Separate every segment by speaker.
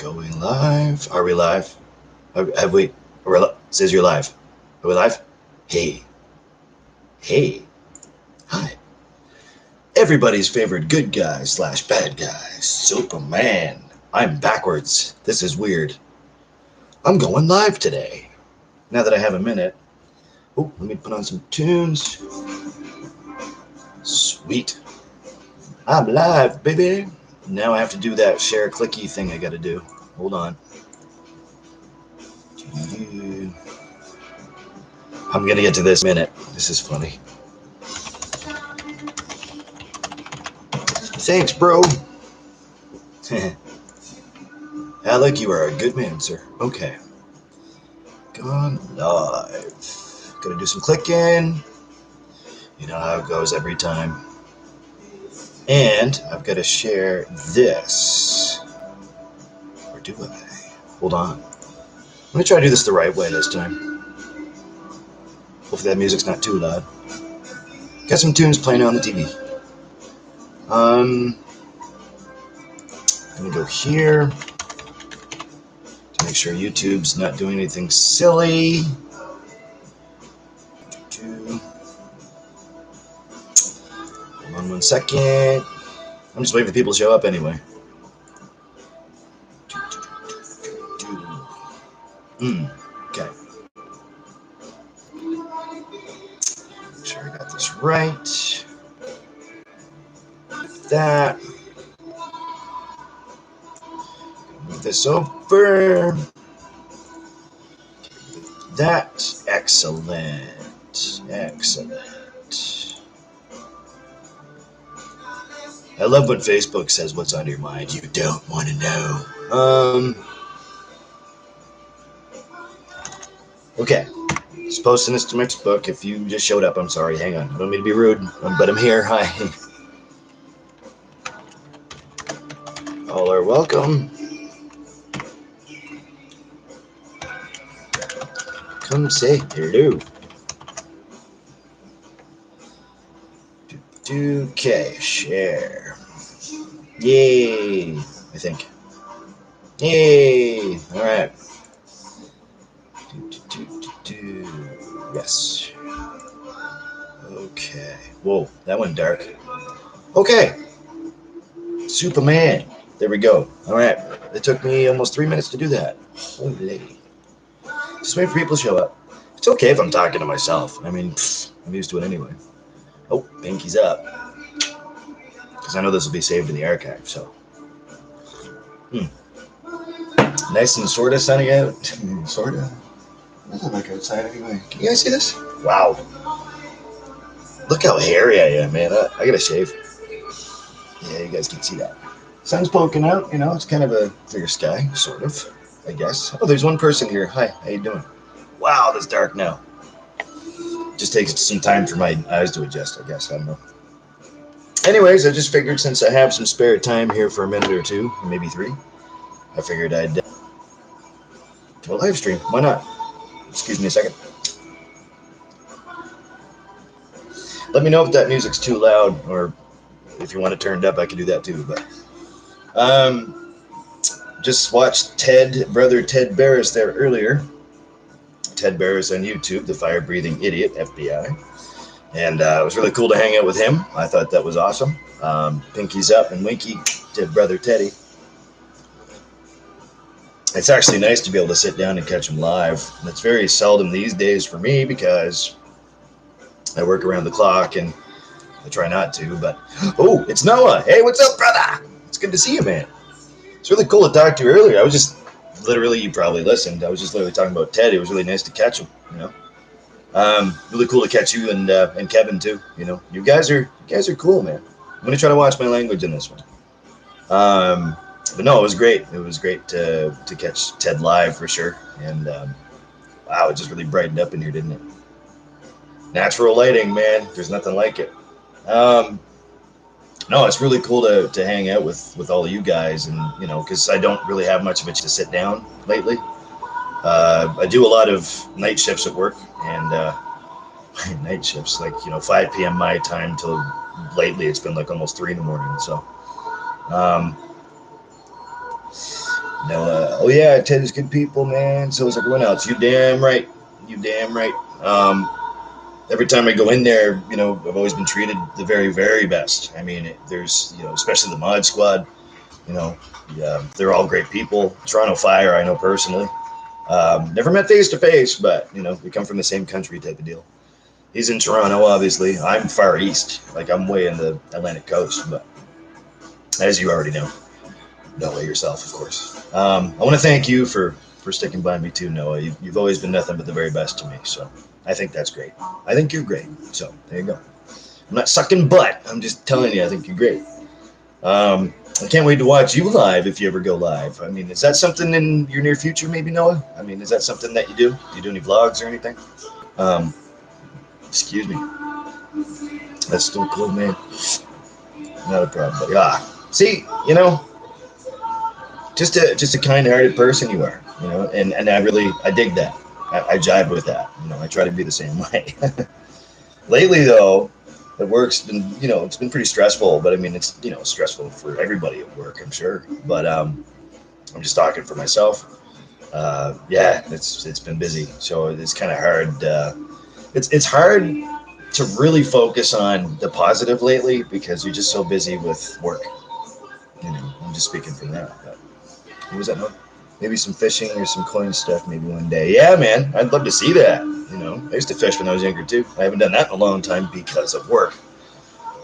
Speaker 1: Going live. Are we live? Have we? It says you're live. Are we live? Hey. Hey. Hi. Everybody's favorite good guy / bad guy, Superman. I'm backwards. This is weird. I'm going live today. Now that I have a minute. Oh, let me put on some tunes. Sweet. I'm live, baby. Now I have to do that share clicky thing I gotta do. Hold on. I'm gonna get to this in a minute. This is funny. Thanks, bro. Alec, you are a good man, sir. Okay. Gone live. Gonna do some clicking. You know how it goes every time. And I've got to share this. Or do I? Hold on. I'm gonna try to do this the right way this time. Hopefully that music's not too loud. Got some tunes playing on the TV. I'm gonna go here to make sure YouTube's not doing anything silly. Hold on 1 second. I'm just waiting for people to show up anyway. Okay. Make sure I got this right. That. Move this over. That. Excellent. Excellent. I love when Facebook says what's on your mind. You don't want to know. Okay. Just posting this to my Facebook. If you just showed up, I'm sorry. Hang on. I don't mean to be rude, but I'm here. Hi. All are welcome. Come say hello. Okay, share. Yay, I think. Yay, all right. Yes. Okay. Whoa, that went dark. Okay. Superman. There we go. All right. It took me almost 3 minutes to do that. Holy. Just wait for people to show up. It's okay if I'm talking to myself. I mean, I'm used to it anyway. Oh, pinky's up. Because I know this will be saved in the archive, so. Nice and sort of sunny out. Sort of. It doesn't look outside anyway. Can you guys see this? Wow. Look how hairy I am, man. I gotta shave. Yeah, you guys can see that. Sun's poking out, you know, it's kind of a clear sky, sort of, I guess. Oh, there's one person here. Hi, how you doing? Wow, it's dark now. Just takes some time for my eyes to adjust, I guess. I don't know. Anyways, I just figured since I have some spare time here for a minute or two, maybe 3, I figured I'd do a live stream. Why not? Excuse me a second. Let me know if that music's too loud, or if you want it turned up, I can do that too. But just watched brother Ted Barris there earlier. Ted Barris on YouTube, the fire-breathing idiot, FBI. And it was really cool to hang out with him. I thought that was awesome. Pinky's up and Winky to brother Teddy. It's actually nice to be able to sit down and catch him live. And it's very seldom these days for me because I work around the clock and I try not to. But, oh, it's Noah. Hey, what's up, brother? It's good to see you, man. It's really cool to talk to you earlier. I was just literally, you probably listened. I was just literally talking about Ted. It was really nice to catch him, you know. Really cool to catch you and Kevin too. You know, you guys are cool, man. I'm gonna try to watch my language in this one. But no, it was great. It was great to catch Ted live for sure. And wow, it just really brightened up in here, didn't it? Natural lighting, man. There's nothing like it. No, it's really cool to hang out with all of you guys, and you know, because I don't really have much of it to sit down lately. I do a lot of night shifts at work, and night shifts, like, you know, 5 p.m. my time till lately it's been like almost 3 in the morning. So Noah, oh yeah, Ted is good people, man. So is everyone else. You damn right. You damn right. Every time I go in there, you know, I've always been treated the very, very best. I mean, there's, you know, especially the mod squad, you know, yeah, they're all great people. Toronto Fire, I know personally. Never met face to face, but, you know, we come from the same country type of deal. He's in Toronto, obviously. I'm far east. Like, I'm way in the Atlantic coast, but as you already know it yourself, of course. I want to thank you for sticking by me too, Noah. You've always been nothing but the very best to me, so I think that's great. I think you're great, so there you go. I'm not sucking butt. I'm just telling you, I think you're great. I can't wait to watch you live if you ever go live. I mean, is that something in your near future, maybe, Noah? I mean, is that something that you do? Do you do any vlogs or anything? Um, excuse me. That's still cool, man. Not a problem, but yeah. See, you know, just a kind-hearted person you are, you know, and I dig that. I jive with that. You know, I try to be the same way. Lately, though, the work's been, you know, it's been pretty stressful. But I mean, it's, you know, stressful for everybody at work, I'm sure. But I'm just talking for myself. Yeah, it's been busy, so it's kind of hard. It's hard to really focus on the positive lately because you're just so busy with work. You know, I'm just speaking from that. But what was that? No? Maybe some fishing or some coin stuff maybe one day. Yeah, man, I'd love to see that. You know, I used to fish when I was younger too. I haven't done that in a long time because of work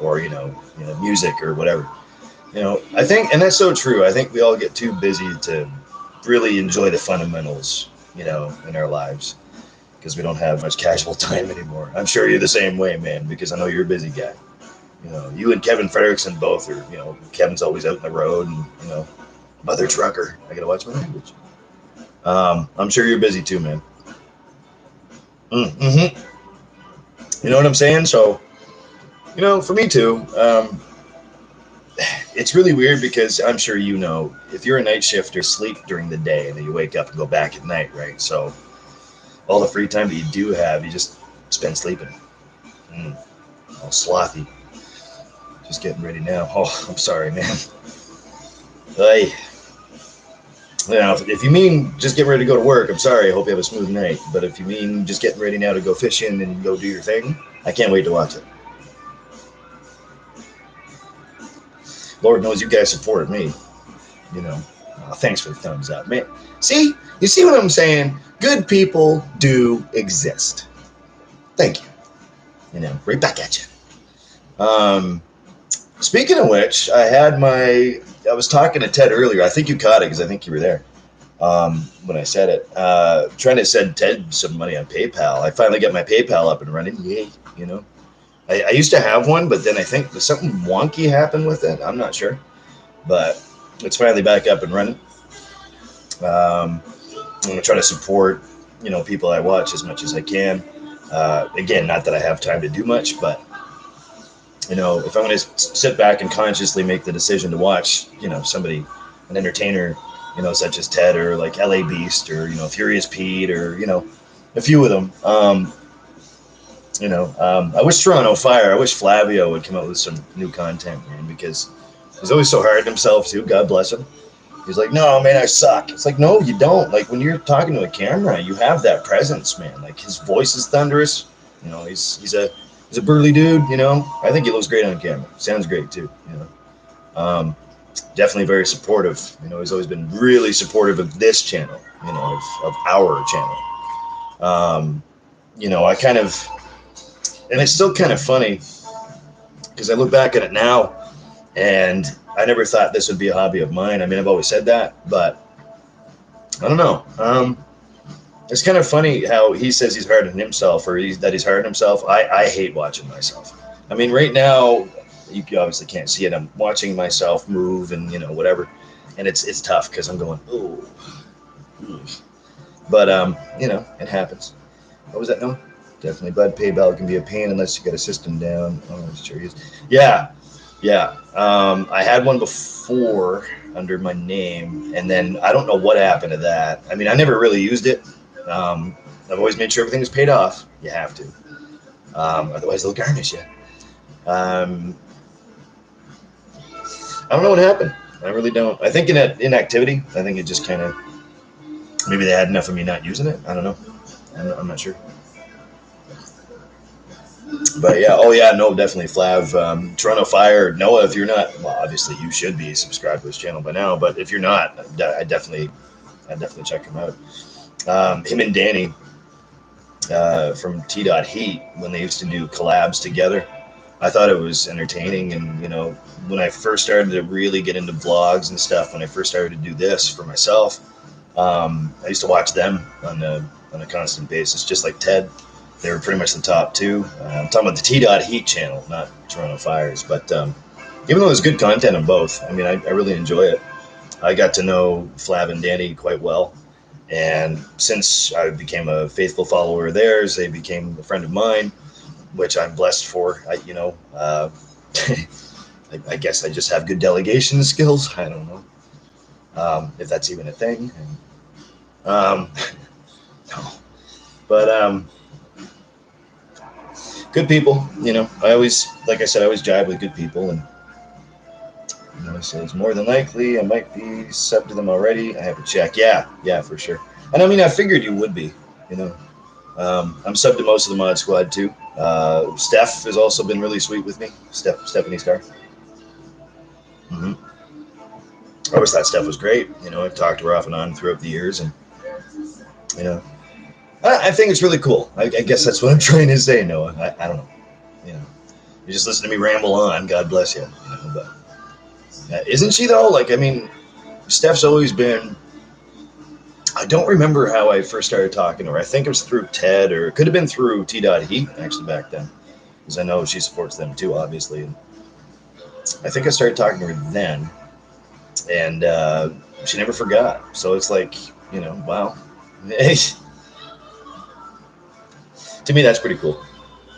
Speaker 1: or music or whatever. You know, I think, and that's so true. I think we all get too busy to really enjoy the fundamentals, you know, in our lives because we don't have much casual time anymore. I'm sure you're the same way, man, because I know you're a busy guy. You know, you and Kevin Frederickson both are, you know, Kevin's always out on the road and, you know, mother trucker. I gotta watch my language. I'm sure you're busy too, man. Mm-hmm. You know what I'm saying? So, you know, for me too, it's really weird because I'm sure you know, if you're a night shifter, sleep during the day and then you wake up and go back at night, right? So all the free time that you do have, you just spend sleeping. Mm, all slothy. Just getting ready now. Oh, I'm sorry, man. Hey, you know, if you mean just getting ready to go to work, I'm sorry. I hope you have a smooth night. But if you mean just getting ready now to go fishing and go do your thing, I can't wait to watch it. Lord knows you guys supported me. You know, thanks for the thumbs up, man. See, you see what I'm saying? Good people do exist. Thank you. You know, right back at you. Speaking of which, I was talking to Ted earlier. I think you caught it because I think you were there when I said it. Trying to send Ted some money on PayPal. I finally got my PayPal up and running. Yay! You know, I used to have one, but then I think something wonky happened with it. I'm not sure, but it's finally back up and running. I'm gonna try to support, you know, people I watch as much as I can. Again, not that I have time to do much, but you know, if I'm going to sit back and consciously make the decision to watch, you know, somebody, an entertainer, you know, such as Ted or like LA Beast or, you know, Furious Pead or, you know, a few of them, I wish Toronto Fire, I wish Flavio would come out with some new content, man, because he's always so hard on himself too. God bless him. He's like, no, man, I suck. It's like, no, you don't. Like when you're talking to a camera, you have that presence, man. Like his voice is thunderous. You know, he's a burly dude. You know, I think he looks great on camera. Sounds great too. You know, um, definitely very supportive. You know, he's always been really supportive of this channel. You know, of our channel. You know, I kind of, and it's still kind of funny because I look back at it now, and I never thought this would be a hobby of mine. I mean, I've always said that, but I don't know. It's kind of funny how he says he's hard on himself, or that he's hard on himself. I hate watching myself. I mean, right now, you obviously can't see it. I'm watching myself move and, you know, whatever. And it's tough because I'm going, oh. But, you know, it happens. What was that? No? Definitely. Bud PayPal can be a pain unless you get a system down. Oh, I'm sure he is. Yeah. Yeah. I had one before under my name, and then I don't know what happened to that. I mean, I never really used it. I've always made sure everything is paid off. You have to. Otherwise, they'll garnish you. I don't know what happened. I really don't. I think in inactivity, I think it just kind of, maybe they had enough of me not using it. I don't know. I'm not sure. But yeah, oh yeah, no, definitely Flav. Toronto Fire, Noah, if you're not, well, obviously you should be subscribed to his channel by now, but if you're not, I definitely check him out. Him and Danny from T.Heat, when they used to do collabs together, I thought it was entertaining. And, you know, when I first started to really get into vlogs and stuff, when I first started to do this for myself, I used to watch them on a constant basis, just like Ted. They were pretty much the top two. I'm talking about the T.Heat channel, not Toronto Fires. But even though there's good content on both, I mean, I really enjoy it. I got to know Flav and Danny quite well. And since I became a faithful follower of theirs, they became a friend of mine, which I'm blessed for. I guess I just have good delegation skills. I don't know if that's even a thing. Um, no, but good people. You know, I always, like I said, I always jive with good people, and you know, so it's more than likely I might be subbed to them already. I have to check. Yeah, for sure. And I mean, I figured you would be. You know, I'm subbed to most of the mod squad too. Steph has also been really sweet with me. Stephanie Star. Mm-hmm. I always thought Steph was great. You know, I've talked to her off and on throughout the years, and you know, I think it's really cool. I guess that's what I'm trying to say, Noah. I don't know. You know, you just listen to me ramble on. God bless you. You know, but isn't she though? Like, I mean, Steph's always been. I don't remember how I first started talking to her. I think it was through Ted, or it could have been through T.Heat actually back then, because I know she supports them too, obviously. And I think I started talking to her then, and she never forgot. So it's like, you know, wow. To me, that's pretty cool.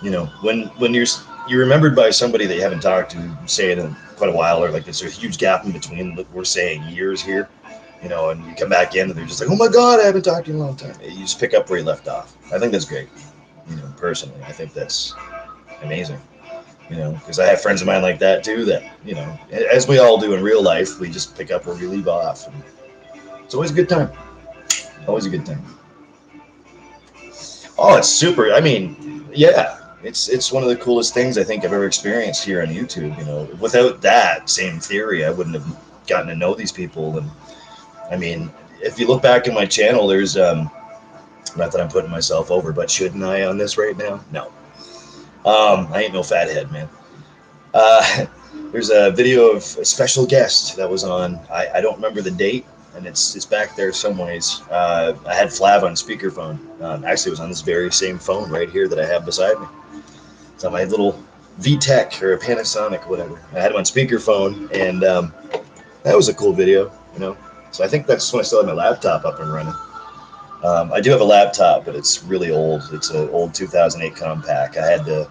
Speaker 1: You know, when you're remembered by somebody that you haven't talked to, say, in quite a while, or like there's a huge gap in between. We're saying years here, you know, and you come back in and they're just like, oh my God, I haven't talked to you in a long time. You just pick up where you left off. I think that's great. You know, personally, I think that's amazing. You know, because I have friends of mine like that too. That, you know, as we all do in real life, we just pick up where we leave off. And it's always a good time. Always a good time. Oh, it's super. I mean, yeah, it's one of the coolest things I think I've ever experienced here on YouTube. You know, without that same theory, I wouldn't have gotten to know these people. And I mean, if you look back in my channel, there's not that I'm putting myself over, but shouldn't I on this right now? No. I ain't no fathead, man. Uh, there's a video of a special guest that was on. I don't remember the date, and it's back there some ways. I had Flav on speakerphone. Actually, it was on this very same phone right here that I have beside me. It's on my little VTech or a Panasonic, whatever. I had him on speakerphone, and that was a cool video, you know. So I think that's when I still have my laptop up and running. I do have a laptop, but it's really old. It's an old 2008 compact. I had to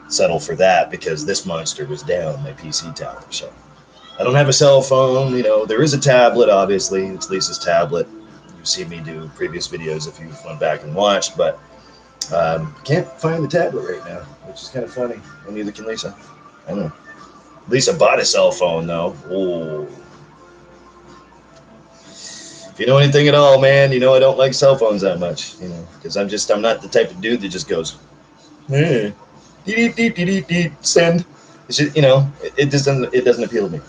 Speaker 1: settle for that because this monster was down, my PC tower. So I don't have a cell phone. You know, there is a tablet, obviously. It's Lisa's tablet. You've seen me do previous videos if you've went back and watched, but can't find the tablet right now, which is kind of funny. And neither can Lisa. I don't know. Lisa bought a cell phone, though. Oh. If you know anything at all, man, you know I don't like cell phones that much, you know, because I'm not the type of dude that just goes, hey, send. It's just, you know, it doesn't appeal to me.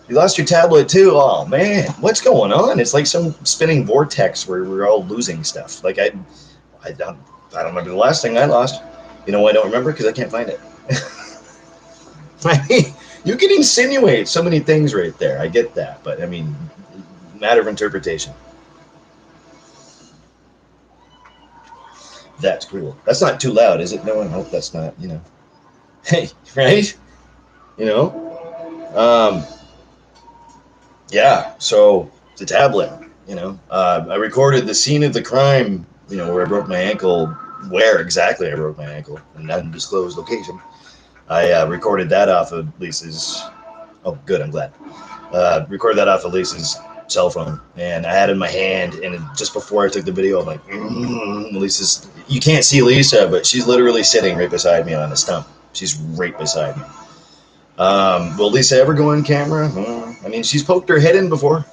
Speaker 1: You lost your tablet too? Oh man, what's going on? It's like some spinning vortex where we're all losing stuff. Like I don't remember the last thing I lost. You know why I don't remember? Because I can't find it. I mean, you can insinuate so many things right there. I get that, but I mean, matter of interpretation. That's cool. That's not too loud, is it? No, I hope that's not, you know. Hey, right? You know? Yeah, so the tablet, you know. I recorded the scene of the crime, you know, where I broke my ankle, where exactly I broke my ankle, an undisclosed location. I recorded that off of Lisa's, oh, good, I'm glad. Recorded that off of Lisa's cell phone, and I had it in my hand, and just before I took the video, I'm like, Lisa's, you can't see Lisa, but she's literally sitting right beside me on a stump. She's right beside me. Will Lisa ever go on camera? I mean, she's poked her head in before,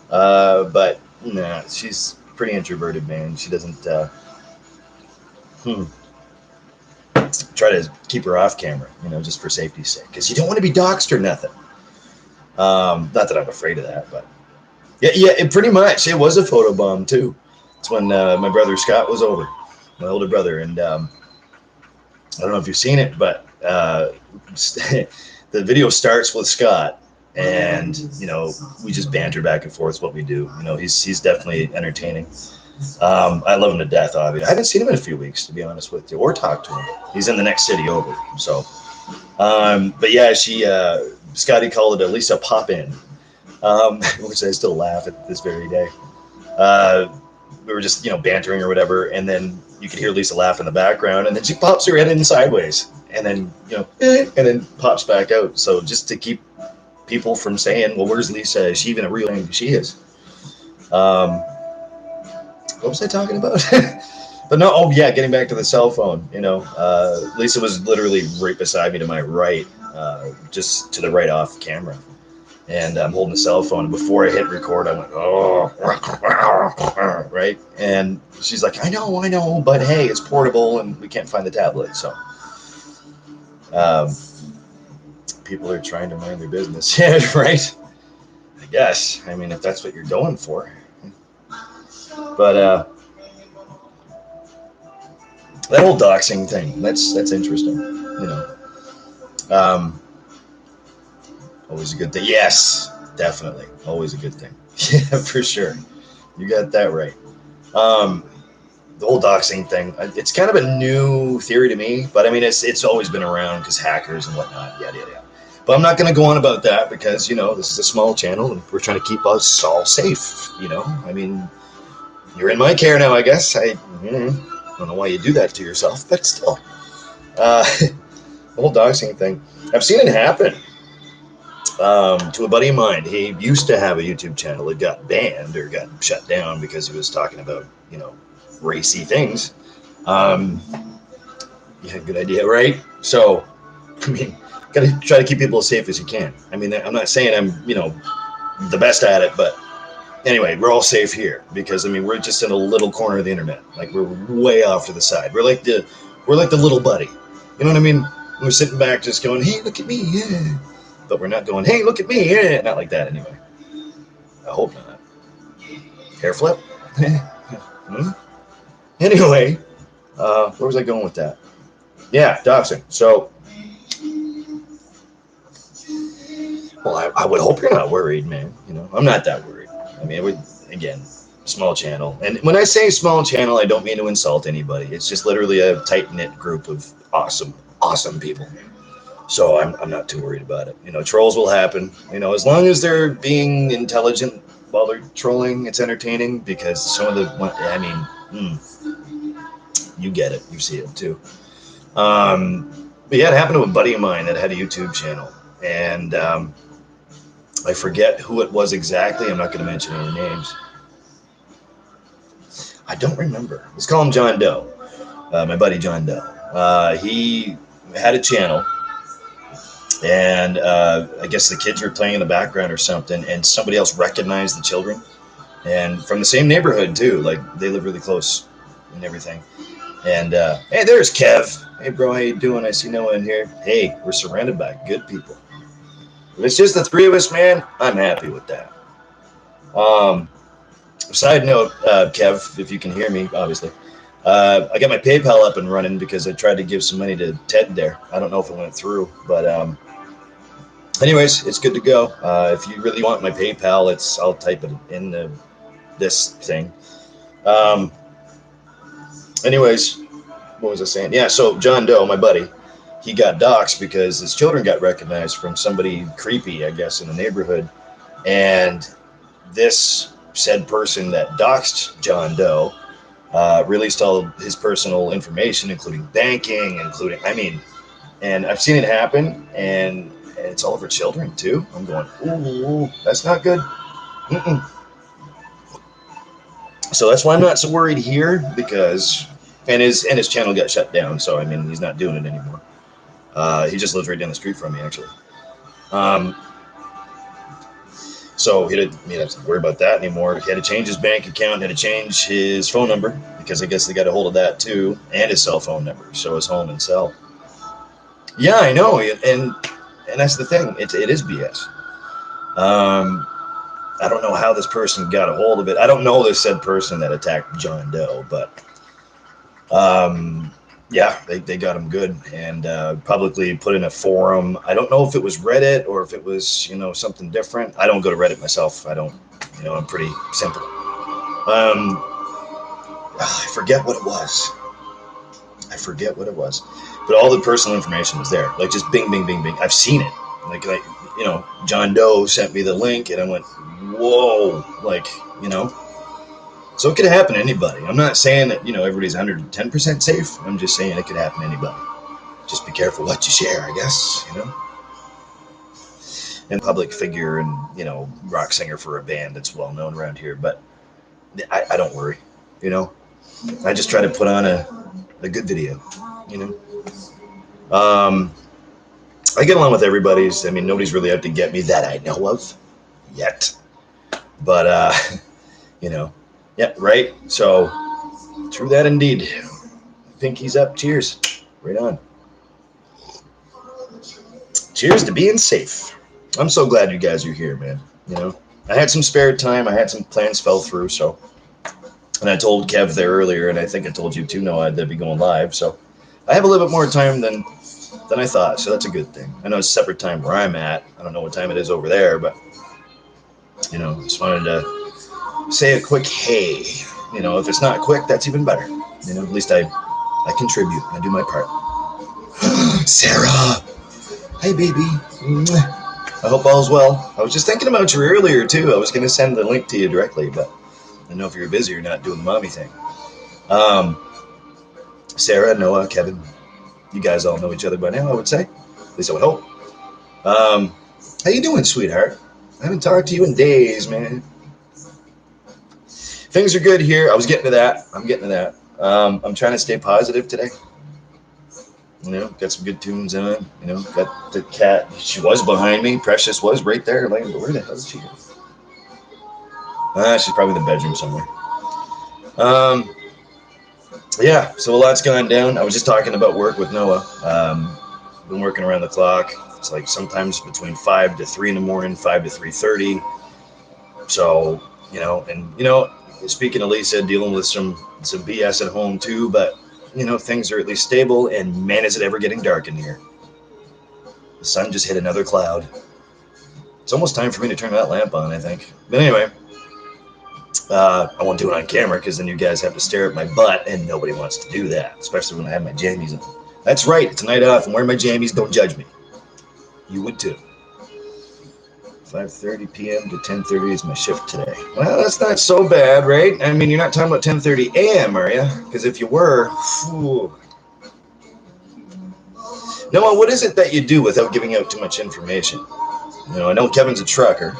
Speaker 1: but nah, she's pretty introverted, man. She doesn't try to keep her off camera, just for safety's sake, because you don't want to be doxxed or nothing. Not that I'm afraid of that, but yeah, pretty much. It was a photo bomb too. It's when my brother Scott was over, my older brother, and I don't know if you've seen it, but the video starts with Scott, and we just banter back and forth what we do. He's definitely entertaining. I love him to death, obviously. I haven't seen him in a few weeks, to be honest with you, or talked to him. He's in the next city over, so. But yeah, Scotty called it at least a pop in, which I still laugh at this very day. We were just bantering or whatever, and then you could hear Lisa laugh in the background, and then she pops her head in sideways, and then and then pops back out. So just to keep people from saying, well, where's Lisa? Is she even a real thing? She is. What was I talking about? But no, oh yeah, getting back to the cell phone. Lisa was literally right beside me to my right, just to the right off camera, and I'm holding the cell phone. And before I hit record, I went, oh, right, and she's like, I know, but hey, it's portable, and we can't find the tablet, so. People are trying to mind their business, yeah, right. I guess. I mean, if that's what you're going for. But that whole doxing thing, that's interesting. Always a good thing. Yes, definitely. Always a good thing. Yeah, for sure. You got that right. The whole doxing thing, it's kind of a new theory to me, but I mean, it's always been around because hackers and whatnot, yada, yada, yada. But I'm not going to go on about that because, this is a small channel and we're trying to keep us all safe, I mean, you're in my care now, I guess. I don't know why you do that to yourself, but still. The whole doxing thing, I've seen it happen. To a buddy of mine, he used to have a YouTube channel. It got banned or got shut down because he was talking about, racy things. Yeah, good idea, right? So, I mean, got to try to keep people as safe as you can. I mean, I'm not saying I'm, the best at it, but anyway, we're all safe here because I mean, we're just in a little corner of the internet. Like we're way off to the side. We're like the little buddy. You know what I mean? We're sitting back, just going, "Hey, look at me, yeah." But we're not going, "Hey, look at me, yeah." Not like that, anyway. I hope not. Hair flip. Anyway, where was I going with that? Yeah, doxing. So, well, I would hope you're not worried, man. I'm not that worried. I mean, again, small channel. And when I say small channel, I don't mean to insult anybody. It's just literally a tight-knit group of awesome people. So I'm not too worried about it. Trolls will happen. As long as they're being intelligent while they're trolling, it's entertaining because some of the, I mean, you get it. You see it too. But yeah, it happened to a buddy of mine that had a YouTube channel. And I forget who it was exactly. I'm not going to mention any names. I don't remember. Let's call him John Doe. My buddy John Doe. He had a channel, and I guess the kids were playing in the background or something, and somebody else recognized the children, and from the same neighborhood too. Like they live really close and everything. And hey, there's Kev. Hey, bro, how you doing? I see no one in here. Hey, we're surrounded by good people. If it's just the three of us, man, I'm happy with that. Side note, Kev, if you can hear me, obviously. I got my PayPal up and running because I tried to give some money to Ted there. I don't know if it went through, but anyways, it's good to go. If you really want my PayPal, I'll type it in this thing. Anyways, what was I saying? Yeah, so John Doe, my buddy, he got doxxed because his children got recognized from somebody creepy, I guess, in the neighborhood. And this said person that doxed John Doe released all his personal information, including banking, and I've seen it happen, and it's all over children too. I'm going, ooh, that's not good. Mm-mm. So that's why I'm not so worried here because, and his channel got shut down, so I mean he's not doing it anymore. He just lives right down the street from me, actually. So he didn't have to worry about that anymore. He had to change his bank account, had to change his phone number, because I guess they got a hold of that too, and his cell phone number, so his home and cell. Yeah, I know, and that's the thing. It is BS. I don't know how this person got a hold of it. I don't know the said person that attacked John Doe, but yeah, they got him good, and publicly put in a forum. I don't know if it was Reddit or if it was, something different. I don't go to Reddit myself. I don't, I'm pretty simple. I forget what it was. But all the personal information was there. Like, just bing, bing, bing, bing. I've seen it. Like, John Doe sent me the link, and I went, whoa, So it could happen to anybody. I'm not saying that, everybody's 110% safe. I'm just saying it could happen to anybody. Just be careful what you share, I guess, And public figure and, rock singer for a band that's well known around here. But I don't worry, I just try to put on a good video, I get along with everybody. I mean, nobody's really out to get me that I know of yet. But, yeah, right? So, true that indeed. Pinky's up. Cheers. Right on. Cheers to being safe. I'm so glad you guys are here, man. I had some spare time. I had some plans fell through, so. And I told Kev there earlier, and I think I told you too, Noah, I'd be going live. So, I have a little bit more time than I thought, so that's a good thing. I know it's a separate time where I'm at. I don't know what time it is over there, but, just wanted to say a quick hey. If it's not quick, that's even better. At least I contribute. I do my part. Sarah! Hey, baby. I hope all's well. I was just thinking about you earlier, too. I was going to send the link to you directly, but I don't know if you're busy or not doing the mommy thing. Sarah, Noah, Kevin, you guys all know each other by now, I would say. At least I would hope. How you doing, sweetheart? I haven't talked to you in days, man. Things are good here. I was getting to that. I'm getting to that. I'm trying to stay positive today. Got some good tunes on. Got the cat. She was behind me. Precious was right there. Like, where the hell is she? She's probably in the bedroom somewhere. Yeah, so a lot's gone down. I was just talking about work with Noah. Been working around the clock. It's like sometimes between 5 to 3 in the morning, 5 to 3:30. So, speaking of Lisa, dealing with some BS at home too, but things are at least stable, and man, is it ever getting dark in here. The sun just hit another cloud. It's almost time for me to turn that lamp on, I think. But anyway, I won't do it on camera because then you guys have to stare at my butt, and nobody wants to do that, especially when I have my jammies on. That's right, it's a night off. I'm wearing my jammies. Don't judge me. You would too. 5:30 p.m. to 10:30 is my shift today. Well, that's not so bad, right? I mean, you're not talking about 10:30 a.m., are you? Because if you were, Noah, what is it that you do without giving out too much information? I know Kevin's a trucker.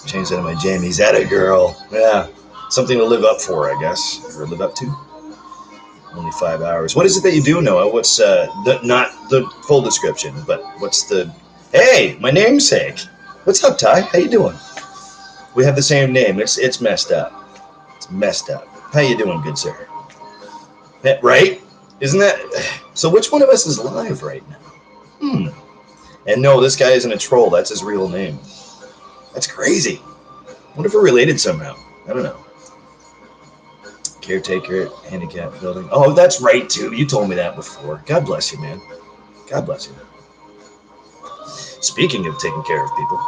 Speaker 1: Change that to my jammies. Atta girl. Yeah, something to live up for, I guess, or live up to. Only 5 hours. What is it that you do, Noah? What's not the full description, but what's the... Hey, my namesake. What's up, Ty? How you doing? We have the same name. It's messed up. It's messed up. How you doing, good sir? Right? Isn't that... So which one of us is live right now? And no, this guy isn't a troll. That's his real name. That's crazy. I wonder if we're related somehow. I don't know. Caretaker at handicap building. Oh, that's right, too. You told me that before. God bless you, man. God bless you. Speaking of taking care of people.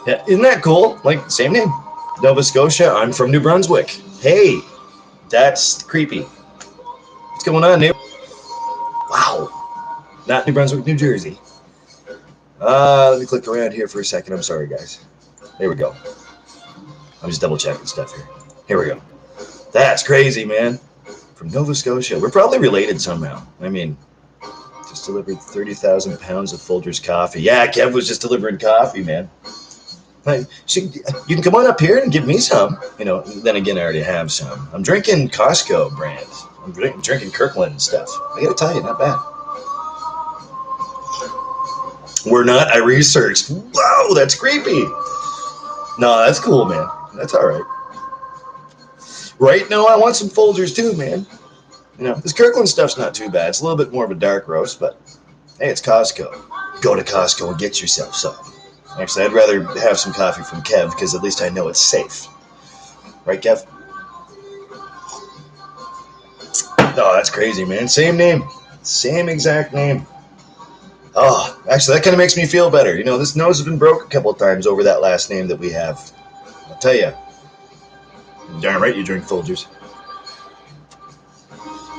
Speaker 1: Yeah, isn't that cool? Like, same name. Nova Scotia. I'm from New Brunswick. Hey, that's creepy. What's going on, New? Wow. Not New Brunswick, New Jersey. Let me click around here for a second. I'm sorry, guys. There we go. I'm just double checking stuff here. Here we go. That's crazy, man. From Nova Scotia. We're probably related somehow. I mean, just delivered 30,000 pounds of Folgers coffee. Yeah, Kev was just delivering coffee, man. You can come on up here and give me some. Then again, I already have some. I'm drinking Costco brand. I'm drinking Kirkland stuff. I gotta tell you, not bad. We're not. I researched. Whoa, that's creepy. No, that's cool, man. That's all right. Right? No, I want some Folgers too, man. You know, this Kirkland stuff's not too bad. It's a little bit more of a dark roast, but hey, it's Costco. Go to Costco and get yourself some. Actually, I'd rather have some coffee from Kev because at least I know it's safe. Right, Kev? Oh, that's crazy, man. Same name. Same exact name. Oh, actually, that kind of makes me feel better. You know, this nose has been broke a couple of times over that last name that we have. I'll tell you. Darn right you drink Folgers.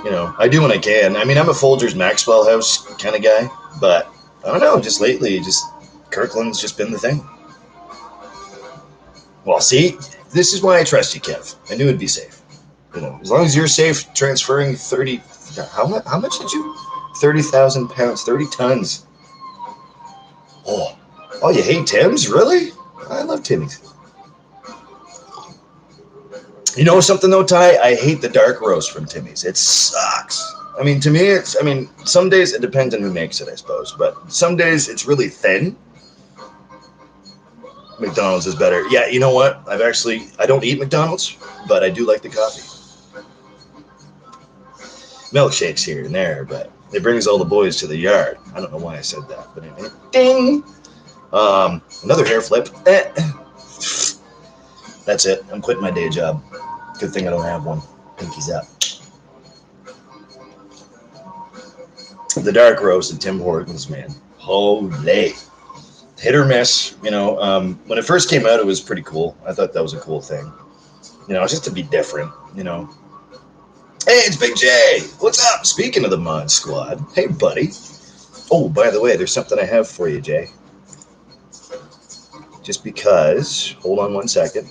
Speaker 1: You know, I do when I can. I mean, I'm a Folgers Maxwell House kind of guy, but I don't know, just lately, Kirkland's just been the thing. Well, see, this is why I trust you, Kev. I knew it'd be safe. You know, as long as you're safe transferring 30, how much did you? 30,000 pounds, 30 tons. Oh, you hate Tim's? Really? I love Timmy's. You know something though, Ty? I hate the dark roast from Timmy's. It sucks. I mean, to me, some days it depends on who makes it, I suppose. But some days it's really thin. McDonald's is better. Yeah, you know what? I don't eat McDonald's, but I do like the coffee. Milkshakes here and there, but it brings all the boys to the yard. I don't know why I said that, but anyway. Ding! Another hair flip. That's it. I'm quitting my day job. Good thing I don't have one. Pinky's up. The dark roast at Tim Hortons, man. Holy. Hit or miss. You know, when it first came out, it was pretty cool. I thought that was a cool thing. You know, just to be different, you know. Hey, it's Big J. What's up? Speaking of the Mod Squad. Hey, buddy. Oh, by the way, there's something I have for you, Jay. Just because. Hold on one second.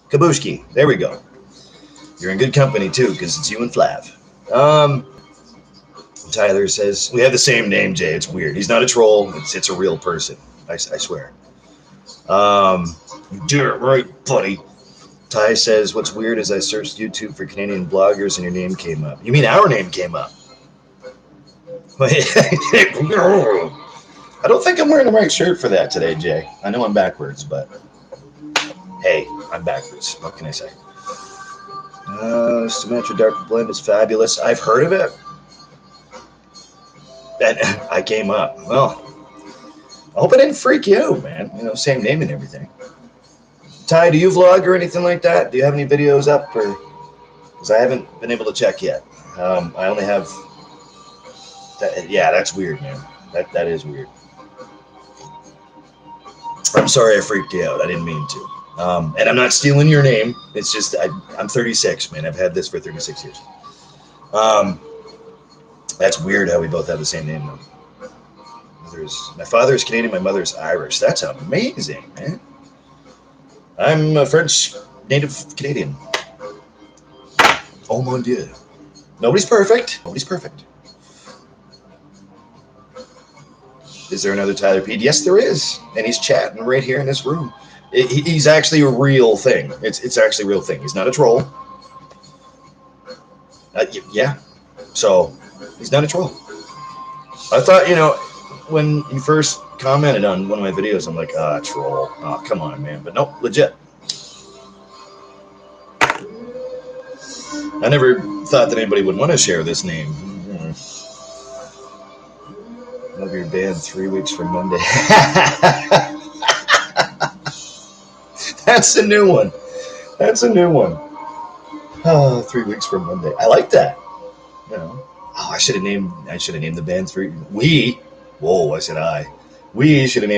Speaker 1: Kabushki. There we go. You're in good company, too, because it's you and Flav. Tyler says, we have the same name, Jay. It's weird. He's not a troll. It's a real person. I swear. You did it right, buddy. Ty says, what's weird is I searched YouTube for Canadian bloggers and your name came up. You mean our name came up? I don't think I'm wearing the right shirt for that today, Jay. I know I'm backwards, but hey, I'm backwards. What can I say? Symmetra Dark Blend is fabulous. I've heard of it. And I came up. Well, I hope I didn't freak you out, man. You know, same name and everything. Ty, do you vlog or anything like that? Do you have any videos up? Or because I haven't been able to check yet. I only have... Yeah, that's weird, man. That is weird. I'm sorry I freaked you out. I didn't mean to. And I'm not stealing your name. It's just I'm 36, man. I've had this for 36 years. That's weird how we both have the same name, though. My father is Canadian, my mother is Irish. That's amazing, man. I'm a French native Canadian. Oh, mon Dieu. Nobody's perfect. Nobody's perfect. Is there another Tyler Pead? Yes, there is. And he's chatting right here in this room. He's actually a real thing. It's actually a real thing. He's not a troll. Yeah. So, he's not a troll. I thought, you know, when he first commented on one of my videos, I'm like, troll. Oh, come on, man. But nope, legit. I never thought that anybody would want to share this name. Love your band 3 weeks from Monday. That's a new one. That's a new one. 3 weeks from Monday. I like that. You know. Oh, I should have named the band We should have named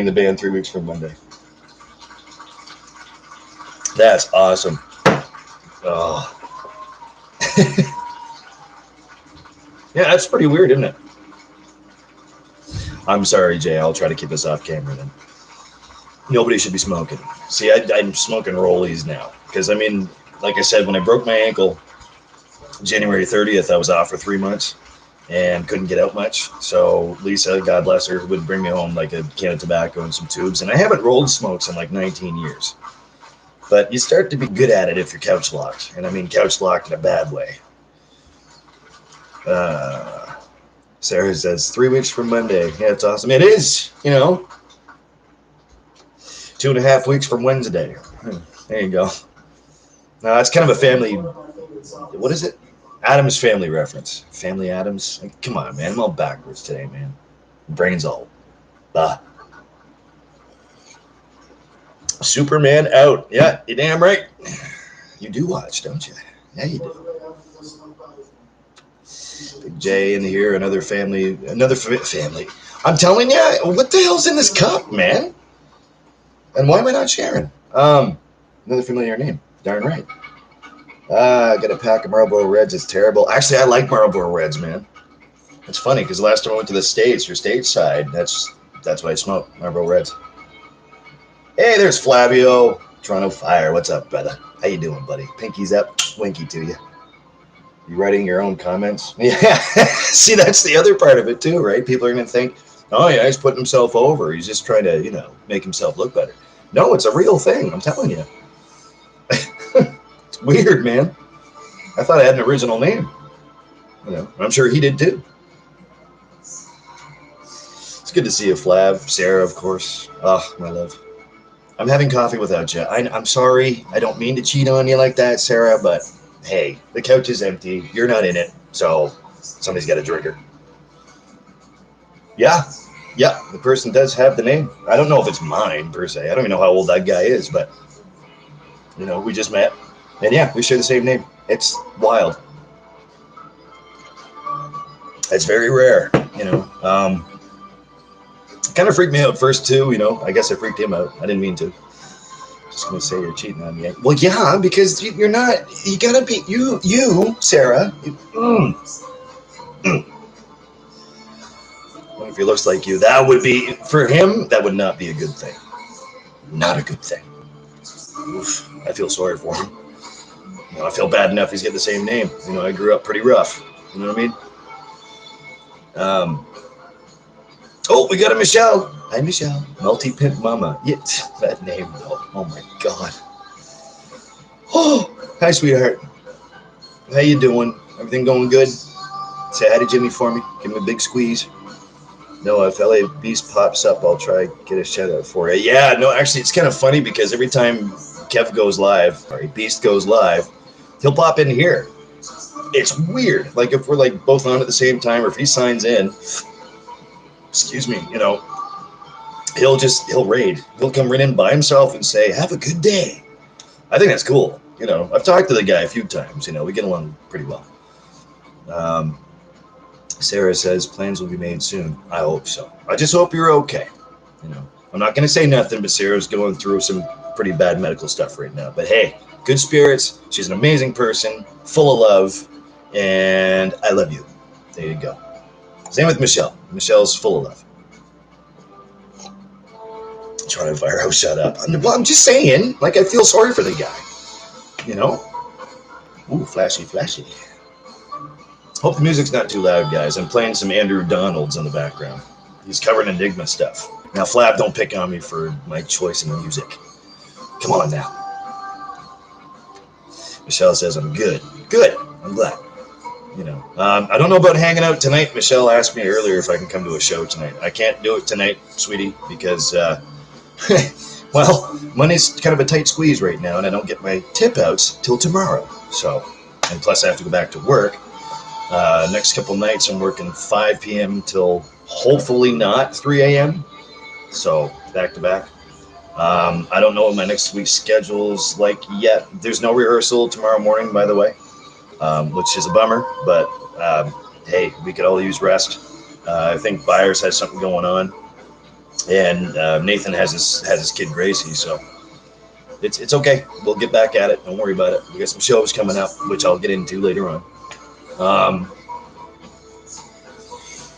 Speaker 1: the band 3 weeks from Monday. That's awesome. Oh. Yeah, that's pretty weird, isn't it? I'm sorry, Jay. I'll try to keep us off camera then. Nobody should be smoking. See, I'm smoking rollies now. Because, I mean, like I said, when I broke my ankle, January 30th, I was off for 3 months and couldn't get out much. So Lisa, God bless her, would bring me home like a can of tobacco and some tubes. And I haven't rolled smokes in like 19 years. But you start to be good at it if you're couch locked. And I mean couch locked in a bad way. Sarah says 3 weeks from Monday. Yeah, it's awesome. It is, 2.5 weeks from Wednesday. There you go. It's kind of a family. What is it? Adams Family reference. Family Adams. Like, come on, man. I'm all backwards today, man. Brain's all. Superman out. Yeah, you're damn right. You do watch, don't you? Yeah, you do. Big J in here, another family. I'm telling you, what the hell's in this cup, man? And why am I not sharing? Another familiar name. Darn right. I got a pack of Marlboro Reds. It's terrible. Actually, I like Marlboro Reds, man. It's funny because the last time I went to the States, or stateside, that's what I smoke, Marlboro Reds. Hey, there's Flavio. Toronto Fire. What's up, brother? How you doing, buddy? Pinky's up. Winky to you. You writing your own comments? Yeah. See, that's the other part of it too, right? People are going to think, oh yeah, he's putting himself over. He's just trying to, make himself look better. No, it's a real thing. I'm telling you. It's weird, man. I thought I had an original name. I'm sure he did too. It's good to see you, Flav. Sarah, of course. Oh, my love. I'm having coffee without you. I'm sorry. I don't mean to cheat on you like that, Sarah, but hey, the couch is empty. You're not in it, so somebody's got to drink her. Yeah, the person does have the name. I don't know if it's mine, per se. I don't even know how old that guy is, but, we just met. And yeah, we share the same name. It's wild. It's very rare, kind of freaked me out first too, I guess I freaked him out. I didn't mean to. Just gonna say you're cheating on me. Well, yeah, because you're not. You gotta be you, Sarah. Well, if he looks like you, that would be for him. That would not be a good thing. Not a good thing. Oof, I feel sorry for him. I feel bad enough he's got the same name. I grew up pretty rough. You know what I mean? Oh, we got a Michelle. Hi, Michelle. Multi-pimp mama. Yeah, that name, though. Oh, my God. Oh, hi, sweetheart. How you doing? Everything going good? Say hi to Jimmy for me. Give him a big squeeze. No, if LA Beast pops up, I'll try to get a shout out for you. Yeah, no, actually, it's kind of funny because every time Beast goes live, he'll pop in here. It's weird. Like, if we're, both on at the same time, or if he signs in, excuse me, he'll raid. He'll come right in by himself and say, have a good day. I think that's cool. I've talked to the guy a few times. We get along pretty well. Sarah says plans will be made soon. I hope so. I just hope you're okay. I'm not going to say nothing, but Sarah's going through some pretty bad medical stuff right now. But hey, good spirits. She's an amazing person, full of love, and I love you. There you go. Same with Michelle. Michelle's full of love. Trying to fire out, shut up. I'm just saying, I feel sorry for the guy. Ooh, flashy. Hope the music's not too loud, guys. I'm playing some Andrew Donalds in the background. He's covering Enigma stuff. Now, Flab, don't pick on me for my choice in music. Come on now. Michelle says I'm good. Good. I'm glad. I don't know about hanging out tonight. Michelle asked me earlier if I can come to a show tonight. I can't do it tonight, sweetie, because, well, money's kind of a tight squeeze right now, and I don't get my tip outs till tomorrow. So, and plus I have to go back to work. Next couple nights I'm working 5 p.m. till hopefully not 3 a.m. So, back to back. I don't know what my next week's schedule's like yet. There's no rehearsal tomorrow morning, by the way, which is a bummer, but hey, we could all use rest. I think Byers has something going on, and Nathan has his kid Gracie, so it's okay. We'll get back at it. Don't worry about it. We got some shows coming up, which I'll get into later on.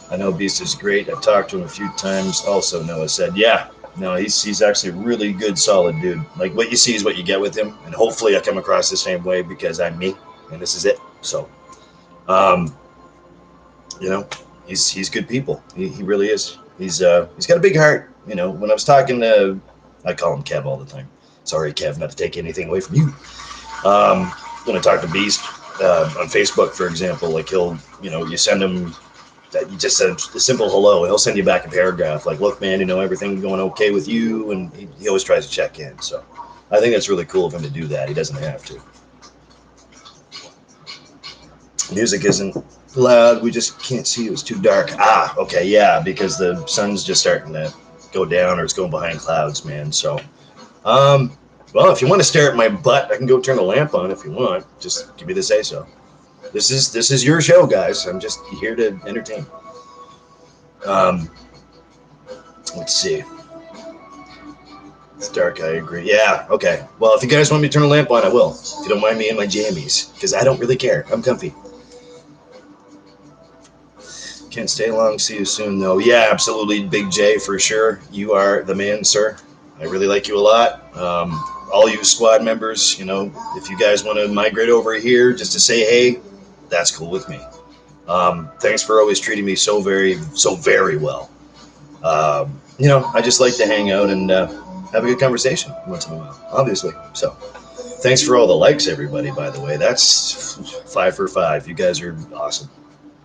Speaker 1: I know Beast is great. I've talked to him a few times. Also, Noah said, yeah, no, he's actually a really good, solid dude. Like, what you see is what you get with him, and hopefully I come across the same way because I'm me, and this is it. So, he's good people. He really is. He's got a big heart. When I was talking to, I call him Kev all the time. Sorry, Kev, not to take anything away from you. When I talk to Beast on Facebook, for example, he'll, you send him You just said a simple hello. He'll send you back a paragraph like, look, man, everything going okay with you? And he always tries to check in. So I think that's really cool of him to do that. He doesn't have to. Music isn't loud. We just can't see. It was too dark. Ah, okay, yeah, because the sun's just starting to go down, or it's going behind clouds, man. So, well, if you want to stare at my butt, I can go turn the lamp on if you want. Just give me the say so. This is your show, guys. I'm just here to entertain. Let's see. It's dark, I agree. Yeah, okay. Well, if you guys want me to turn the lamp on, I will. If you don't mind me in my jammies, because I don't really care. I'm comfy. Can't stay long. See you soon, though. Yeah, absolutely, Big J, for sure. You are the man, sir. I really like you a lot. All you squad members, if you guys want to migrate over here just to say hey, that's cool with me. Thanks for always treating me so very well. I just like to hang out and have a good conversation once in a while, obviously. So thanks for all the likes, everybody, by the way. That's 5 for 5. You guys are awesome.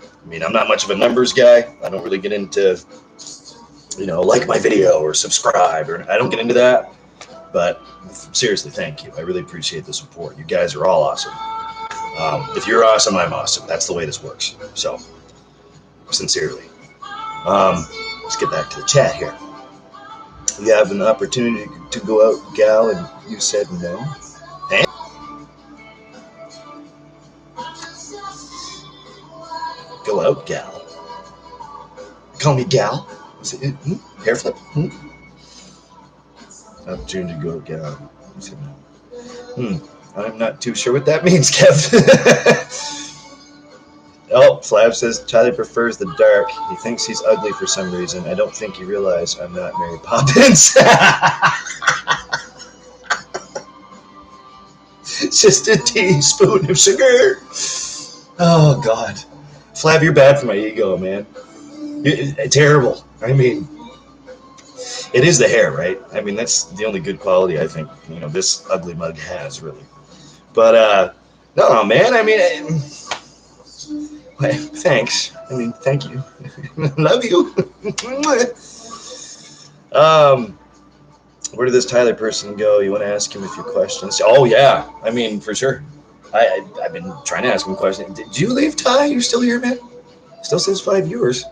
Speaker 1: I mean, I'm not much of a numbers guy. I don't really get into, like my video or subscribe, or I don't get into that. But seriously, thank you. I really appreciate the support. You guys are all awesome. If you're awesome, I'm awesome. That's the way this works. So, sincerely. Let's get back to the chat here. You have an opportunity to go out, gal, and you said no. Hey? Go out, gal. Call me gal? Is it, hair flip? Opportunity to go out, gal. You said no. I'm not too sure what that means, Kev. Oh, Flav says Tyler prefers the dark. He thinks he's ugly for some reason. I don't think you realize I'm not Mary Poppins. Just a teaspoon of sugar. Oh, God. Flav, you're bad for my ego, man. Terrible. I mean, it is the hair, right? I mean, that's the only good quality I think, this ugly mug has, really. But, no, man, I mean, thanks. I mean, thank you. Love you. Where did this Tyler person go? You want to ask him a few questions? Oh, yeah. I mean, for sure. I've been trying to ask him questions. Did you leave, Ty? You still here, man? Still says 5 viewers.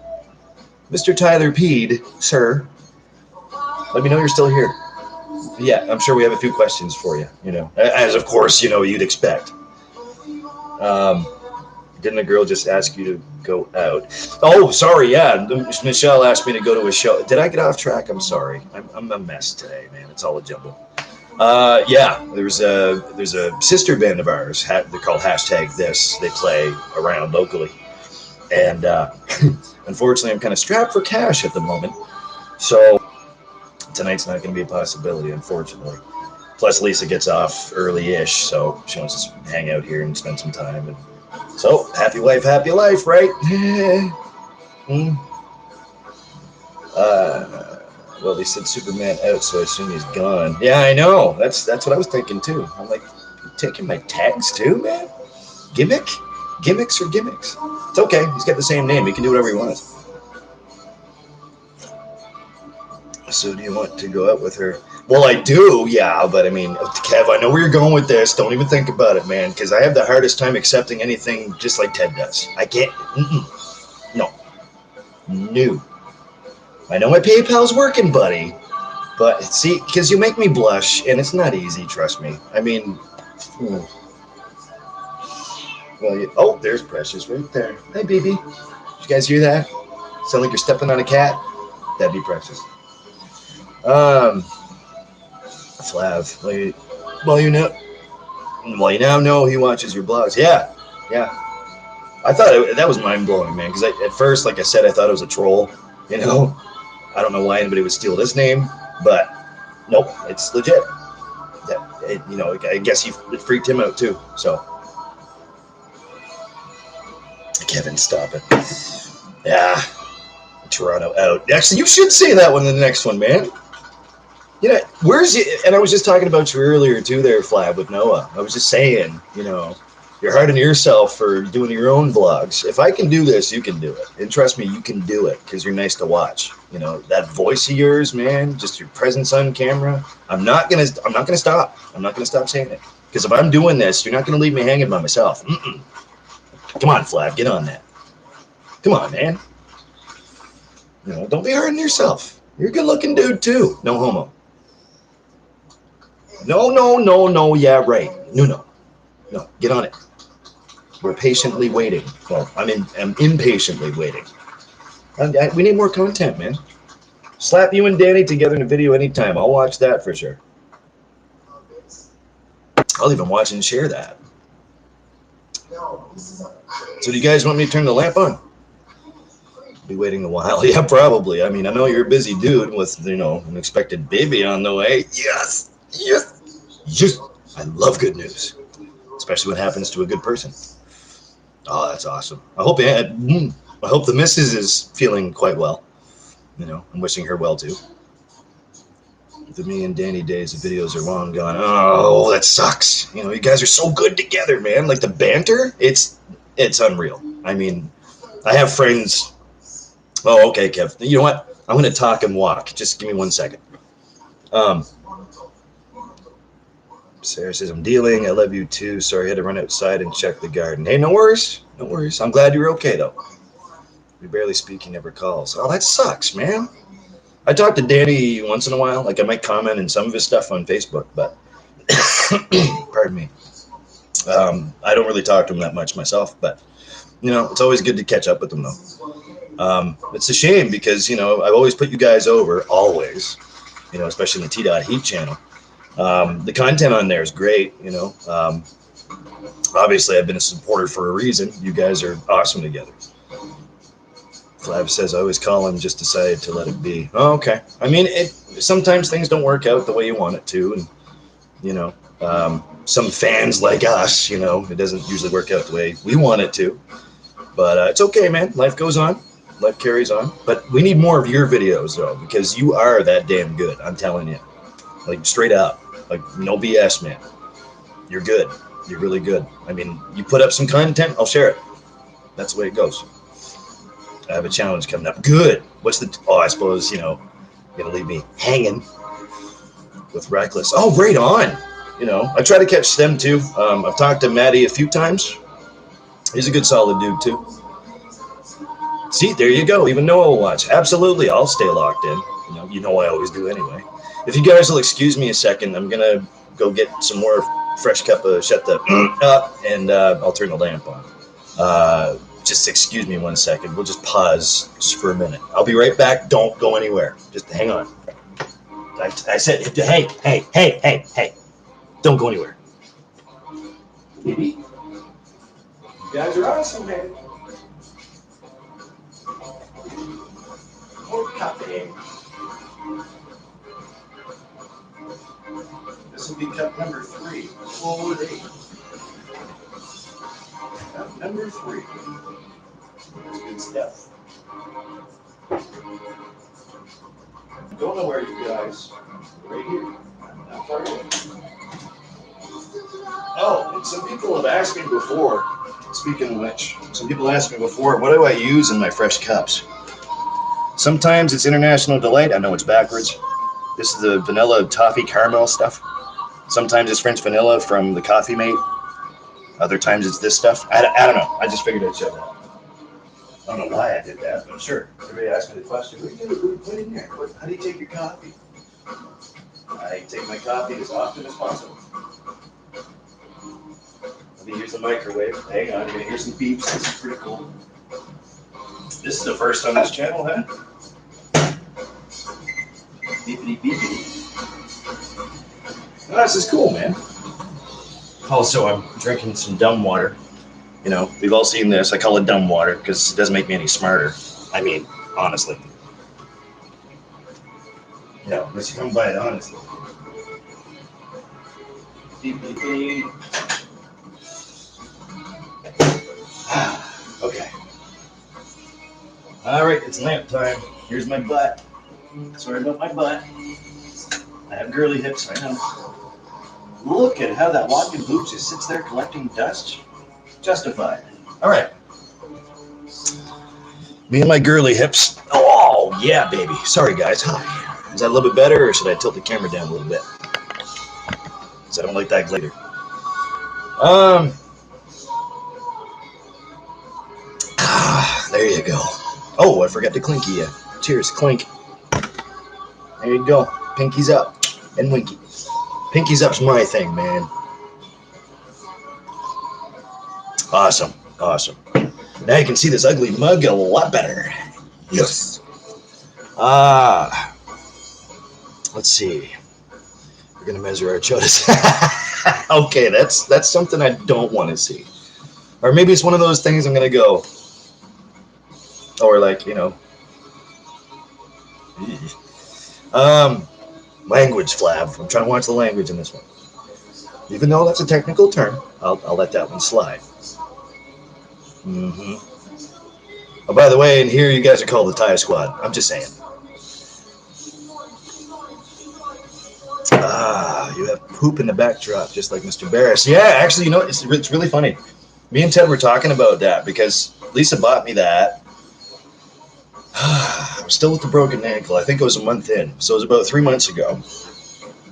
Speaker 1: Mr. Tyler Pead, sir. Let me know you're still here. Yeah, I'm sure we have a few questions for you, as of course, you'd expect. Didn't a girl just ask you to go out? Oh, sorry, yeah. Michelle asked me to go to a show. Did I get off track? I'm sorry. I'm a mess today, man. It's all a jumble. Yeah, there's a sister band of ours. They're called #this. They play around locally. And unfortunately, I'm kind of strapped for cash at the moment. So tonight's not going to be a possibility, unfortunately. Plus, Lisa gets off early-ish, so she wants to hang out here and spend some time. And so, happy wife, happy life, right? Well, they said Superman out, so I assume he's gone. Yeah, I know. That's what I was thinking, too. I'm like, you taking my tags, too, man? Gimmick? Gimmicks or gimmicks? It's okay. He's got the same name. He can do whatever he wants. So do you want to go out with her? Well, I do, yeah, but I mean, Kev, I know where you're going with this. Don't even think about it, man, because I have the hardest time accepting anything just like Ted does. I can't. No. I know my PayPal's working, buddy, but see, because you make me blush, and it's not easy, trust me. I mean, well, oh, there's Precious right there. Hi, baby. Did you guys hear that? Sound like you're stepping on a cat? That'd be Precious. Flav, well, you now know he watches your blogs. Yeah. I thought that was mind-blowing, man, because at first, like I said, I thought it was a troll, I don't know why anybody would steal this name, but nope, it's legit. I guess it freaked him out, too, so. Kevin, stop it. Yeah. Toronto out. Actually, you should say that one in the next one, man. Where's you? And I was just talking about you earlier too, there, Flab, with Noah. I was just saying, You're hard on yourself for doing your own vlogs. If I can do this, you can do it. And trust me, you can do it because you're nice to watch. You know, that voice of yours, man, just your presence on camera. I'm not gonna stop. I'm not gonna stop saying it. Because if I'm doing this, you're not gonna leave me hanging by myself. Come on, Flav, get on that. Come on, man. You know, don't be hard on yourself. You're a good looking dude too. No homo. No. Yeah, right. No. Get on it. We're patiently waiting. Well, I'm impatiently waiting. We need more content, man. Slap you and Danny together in a video anytime. I'll watch that for sure. I'll even watch and share that. So do you guys want me to turn the lamp on? Be waiting a while. Yeah, probably. I mean, I know you're a busy dude with, you know, an expected baby on the way. Yes. I love good news, especially when it happens to a good person. Oh, that's awesome. I hope the missus is feeling quite well. You know, I'm wishing her well too. The me and Danny days, the videos are long gone. Oh, that sucks. You know, you guys are so good together, man. Like the banter, it's unreal. I mean, I have friends. Oh, okay, Kev. You know what? I'm gonna talk and walk. Just give me 1 second. Sarah says, I'm dealing. I love you too. Sorry, I had to run outside and check the garden. Hey, no worries. No worries. I'm glad you're okay, though. We barely speak. He never calls. Oh, that sucks, man. I talk to Danny once in a while. Like, I might comment in some of his stuff on Facebook, but pardon me. I don't really talk to him that much myself, but, you know, it's always good to catch up with him, though. It's a shame because, you know, I've always put you guys over, always, you know, especially in the T-Dot Heat channel. The content on there is great, you know. Obviously, I've been a supporter for a reason. You guys are awesome together. Flav says, I always call him, just decided to let it be. Oh, okay. I mean, sometimes things don't work out the way you want it to. And, you know, some fans like us, you know, it doesn't usually work out the way we want it to. But it's okay, man. Life goes on. Life carries on. But we need more of your videos, though, because you are that damn good. I'm telling you. Like, straight up. Like, no BS, man. You're good. You're really good. I mean, you put up some content, I'll share it. That's the way it goes. I have a challenge coming up. Good. I suppose, you know, you're going to leave me hanging with Reckless. Oh, right on. You know, I try to catch them, too. I've talked to Maddie a few times. He's a good, solid dude, too. See, there you go. Even Noah will watch. Absolutely. I'll stay locked in. You know I always do anyway. If you guys will excuse me a second, I'm going to go get some more fresh cup of shut the up, and I'll turn the lamp on. Just excuse me 1 second. We'll just pause just for a minute. I'll be right back. Don't go anywhere. Just hang on. I said, hey. Don't go anywhere. Baby, you guys are awesome, man. More cupping. This will be cup number 3. Forward 8. Cup number 3. That's good stuff. Don't know where you guys. Right here. Not far away. Oh, and some people have asked me before, speaking of which, some people asked me before, what do I use in my fresh cups? Sometimes it's International Delight. I know it's backwards. This is the vanilla toffee caramel stuff. Sometimes it's French vanilla from the Coffee Mate. Other times it's this stuff. I don't know. I just figured I'd show that. I don't know why I did that, but sure. Everybody asked me the question, what do you put in there? How do you take your coffee? I take my coffee as often as possible. Let me use the microwave. Hang on, you're going to hear some beeps. This is pretty cool. This is the first on this channel, huh? Beepity beepity. Oh, this is cool, man. Also, I'm drinking some dumb water. You know, we've all seen this. I call it dumb water because it doesn't make me any smarter. I mean, honestly. You know, unless you come by it honestly. Beep, beep, beep. Okay. All right, it's lamp time. Here's my butt. Sorry about my butt. I have girly hips, I know. Look at how that walking boot just sits there collecting dust. Justified. All right. Me and my girly hips. Oh, yeah, baby. Sorry, guys. Hi. Is that a little bit better, or should I tilt the camera down a little bit? Because I don't like that glitter. There you go. Oh, I forgot to clinky you. Cheers, clink. There you go. Pinky's up and winky. Pinky's up's my thing, man. Awesome, awesome. Now you can see this ugly mug a lot better. Yes. Let's see. We're gonna measure our chodas. Okay, that's something I don't want to see. Or maybe it's one of those things I'm gonna go. Or like, you know. Language flab. I'm trying to watch the language in this one. Even though that's a technical term, I'll let that one slide. Mm-hmm. Oh, by the way, in here you guys are called the Tye Squad. I'm just saying. You have poop in the backdrop, just like Mr. Barris. Yeah, actually, you know, it's really funny. Me and Ted were talking about that because Lisa bought me that. I'm still with the broken ankle. I think it was a month in. So it was about 3 months ago.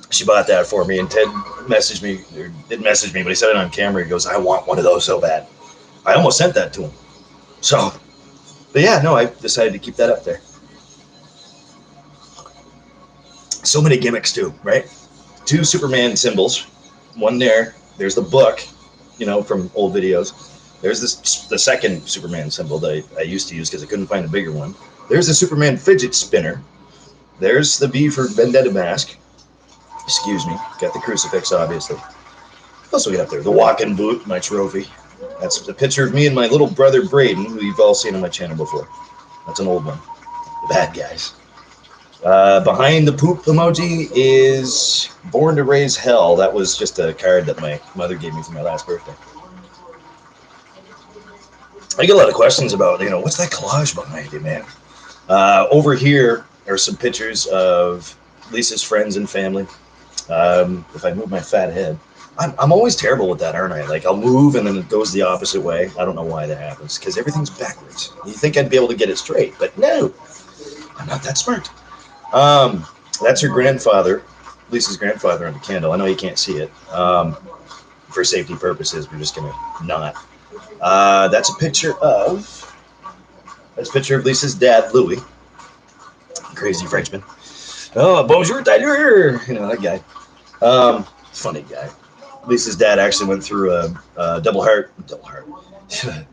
Speaker 1: She bought that for me, and Ted messaged me, or didn't message me, but he said it on camera. He goes, I want one of those so bad. I almost sent that to him. So, but yeah, no, I decided to keep that up there. So many gimmicks too, right? 2 Superman symbols. One there. There's the book, you know, from old videos. There's the second Superman symbol that I used to use because I couldn't find a bigger one. There's the Superman fidget spinner. There's the V for Vendetta mask. Excuse me. Got the crucifix, obviously. What else we got up there? The walking boot, my trophy. That's a picture of me and my little brother Braden, who you've all seen on my channel before. That's an old one. The bad guys. Behind the poop emoji is Born to Raise Hell. That was just a card that my mother gave me for my last birthday. I get a lot of questions about, you know, what's that collage behind you, man? Over here are some pictures of Lisa's friends and family. If I move my fat head, I'm always terrible with that, aren't I? Like, I'll move and then it goes the opposite way. I don't know why that happens, because everything's backwards. You think I'd be able to get it straight, but no, I'm not that smart. That's her grandfather, Lisa's grandfather on the candle. I know you can't see it. For safety purposes, we're just gonna not. That's a picture of Lisa's dad, Louis, crazy Frenchman. Oh, bonjour, Tyler, you know that guy. Funny guy. Lisa's dad actually went through a double heart.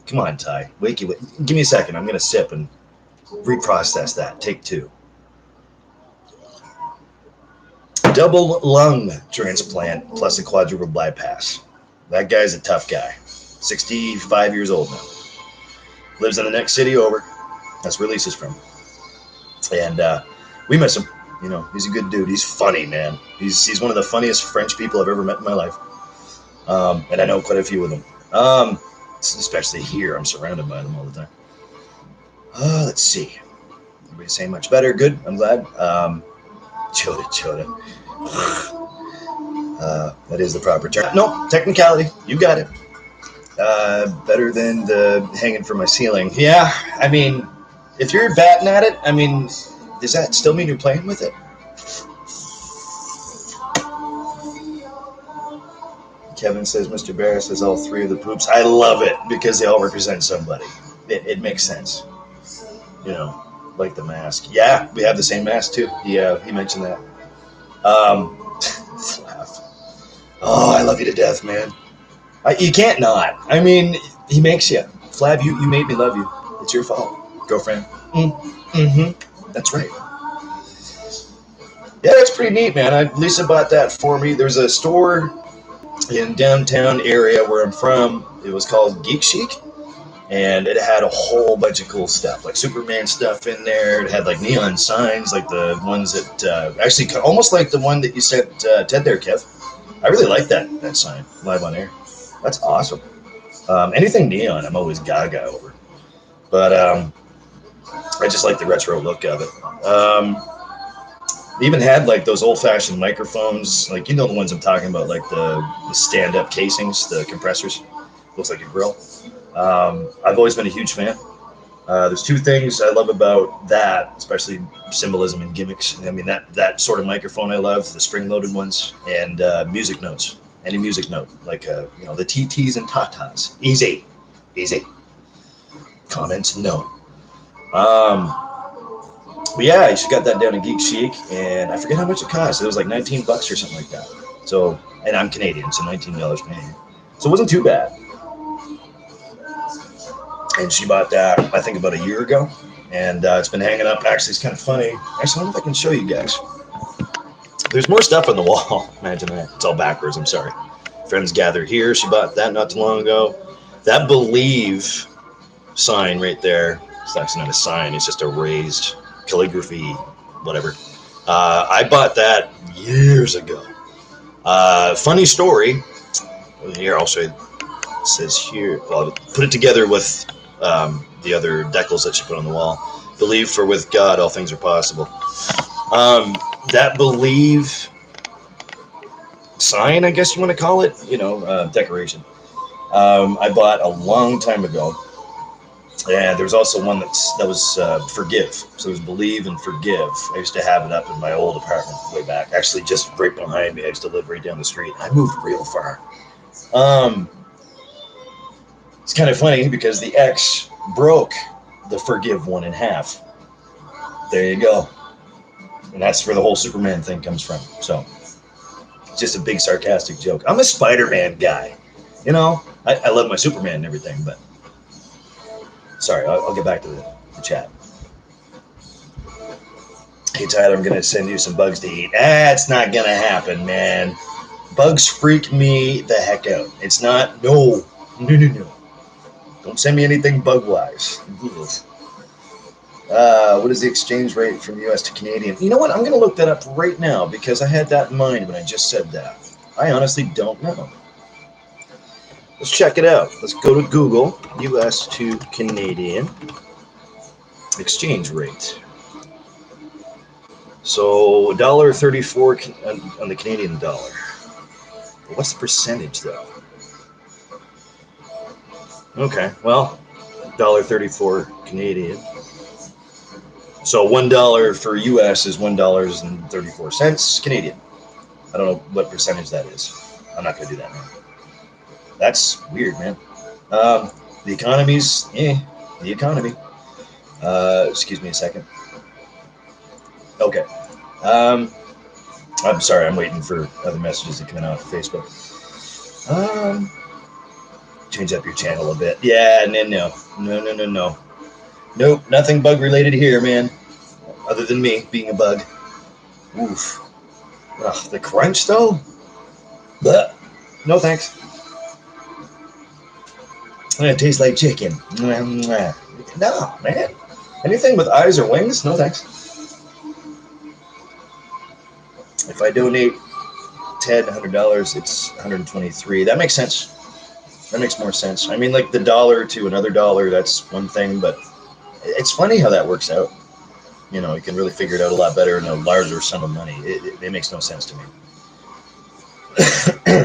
Speaker 1: Come on, Ty, wake. Give me a second. I'm gonna sip and reprocess that. Take 2. Double lung transplant plus a quadruple bypass. That guy's a tough guy. 65 years old now. Lives in the next city over. That's where Lisa's from. And we miss him. You know, he's a good dude. He's funny, man. He's one of the funniest French people I've ever met in my life. And I know quite a few of them. Especially here. I'm surrounded by them all the time. Let's see. Everybody saying much better. Good. I'm glad. Choda. That is the proper term. No, technicality. You got it. Better than the hanging from my ceiling. Yeah, I mean, if you're batting at it, I mean, does that still mean you're playing with it? Kevin says Mr. Barris has all 3 of the poops. I love it because they all represent somebody. It makes sense. You know, like the mask. Yeah, we have the same mask too. He mentioned that. Oh, I love you to death, man. You can't not. I mean, he makes you. Flab, you made me love you. It's your fault, girlfriend. Mm-hmm. That's right. Yeah, that's pretty neat, man. Lisa bought that for me. There's a store in downtown area where I'm from. It was called Geek Chic, and it had a whole bunch of cool stuff, like Superman stuff in there. It had like neon signs, like the ones that actually almost like the one that you sent Ted there, Kev. I really like that sign live on air. That's awesome. Anything neon, I'm always gaga over. But I just like the retro look of it. They even had like those old-fashioned microphones, like, you know, the ones I'm talking about, like the stand-up casings, the compressors. Looks like a grill. I've always been a huge fan. There's two things I love about that, especially symbolism and gimmicks. I mean, that sort of microphone I love, the spring-loaded ones, and music notes. Any music note, like the TTs and Tye-Tyes. Easy, easy. Comments, no. But yeah, she got that down in Geek Chic, and I forget how much it cost. It was like $19 or something like that. So, and I'm Canadian, so $19 Canadian. So it wasn't too bad. And she bought that, I think, about a year ago. And it's been hanging up. Actually, it's kind of funny. Actually, I wonder if I can show you guys. There's more stuff on the wall. Imagine that. It's all backwards. I'm sorry. Friends gather here. She bought that not too long ago. That Believe sign right there. It's actually not a sign. It's just a raised calligraphy, whatever. I bought that years ago. Funny story. Here, I'll show you. It says here. Well, put it together with the other decals that she put on the wall. Believe, for with God all things are possible. That Believe sign, I guess you want to call it, decoration. I bought a long time ago. And there was also one that was Forgive. So there's Believe and Forgive. I used to have it up in my old apartment way back. Actually, just right behind me. I used to live right down the street. I moved real far. It's kind of funny because the X broke the Forgive one in half. There you go. And that's where the whole Superman thing comes from. So it's just a big sarcastic joke. I'm a Spider-Man guy. I love my Superman and everything, but sorry, I'll get back to the chat. Hey, Tyler, I'm going to send you some bugs to eat. It's not going to happen, man. Bugs freak me the heck out. It's not, no. Don't send me anything bug-wise. What is the exchange rate from U.S. to Canadian? You know what? I'm going to look that up right now because I had that in mind when I just said that. I honestly don't know. Let's check it out. Let's go to Google, U.S. to Canadian exchange rate. So $1.34 on the Canadian dollar. But what's the percentage, though? Okay, well, $1.34 Canadian. So $1 for US is $1.34 Canadian. I don't know what percentage that is. I'm not going to do that now. That's weird, man. The economy's, the economy. Excuse me a second. Okay. I'm sorry, I'm waiting for other messages to come in off of Facebook. Change up your channel a bit. Yeah, no. Nope, nothing bug related here, man. Other than me being a bug. Oof. Ugh, the crunch, though? But no thanks. It tastes like chicken. No, man. Anything with eyes or wings? No thanks. If I donate Ted $100, it's $123. That makes sense. That makes more sense. I mean, like the dollar to another dollar, that's one thing, but it's funny how that works out. You can really figure it out a lot better in a larger sum of money. It makes no sense to me.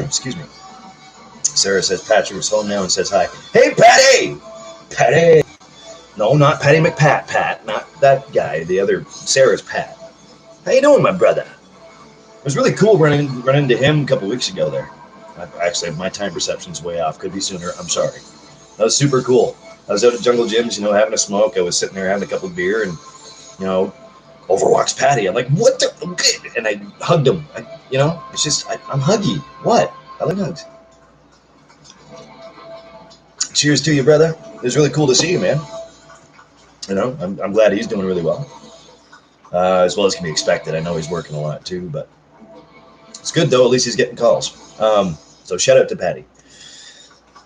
Speaker 1: Excuse me. Sarah says Patrick is home now and says hi. Hey, Patty! Patty! No, not Patty McPat. Pat, not that guy. The other Sarah's Pat. How you doing, my brother? It was really cool running into him a couple weeks ago there. Actually, my time perception's way off. Could be sooner. I'm sorry. That was super cool. I was out at Jungle Gyms, having a smoke. I was sitting there having a couple of beer, and over walks Patty. I'm like, what the? And I hugged him. It's just, I'm huggy. What? I like hugs. Cheers to you, brother. It was really cool to see you, man. I'm glad he's doing really well. As well as can be expected. I know he's working a lot too, but it's good though. At least he's getting calls. So shout out to Patty.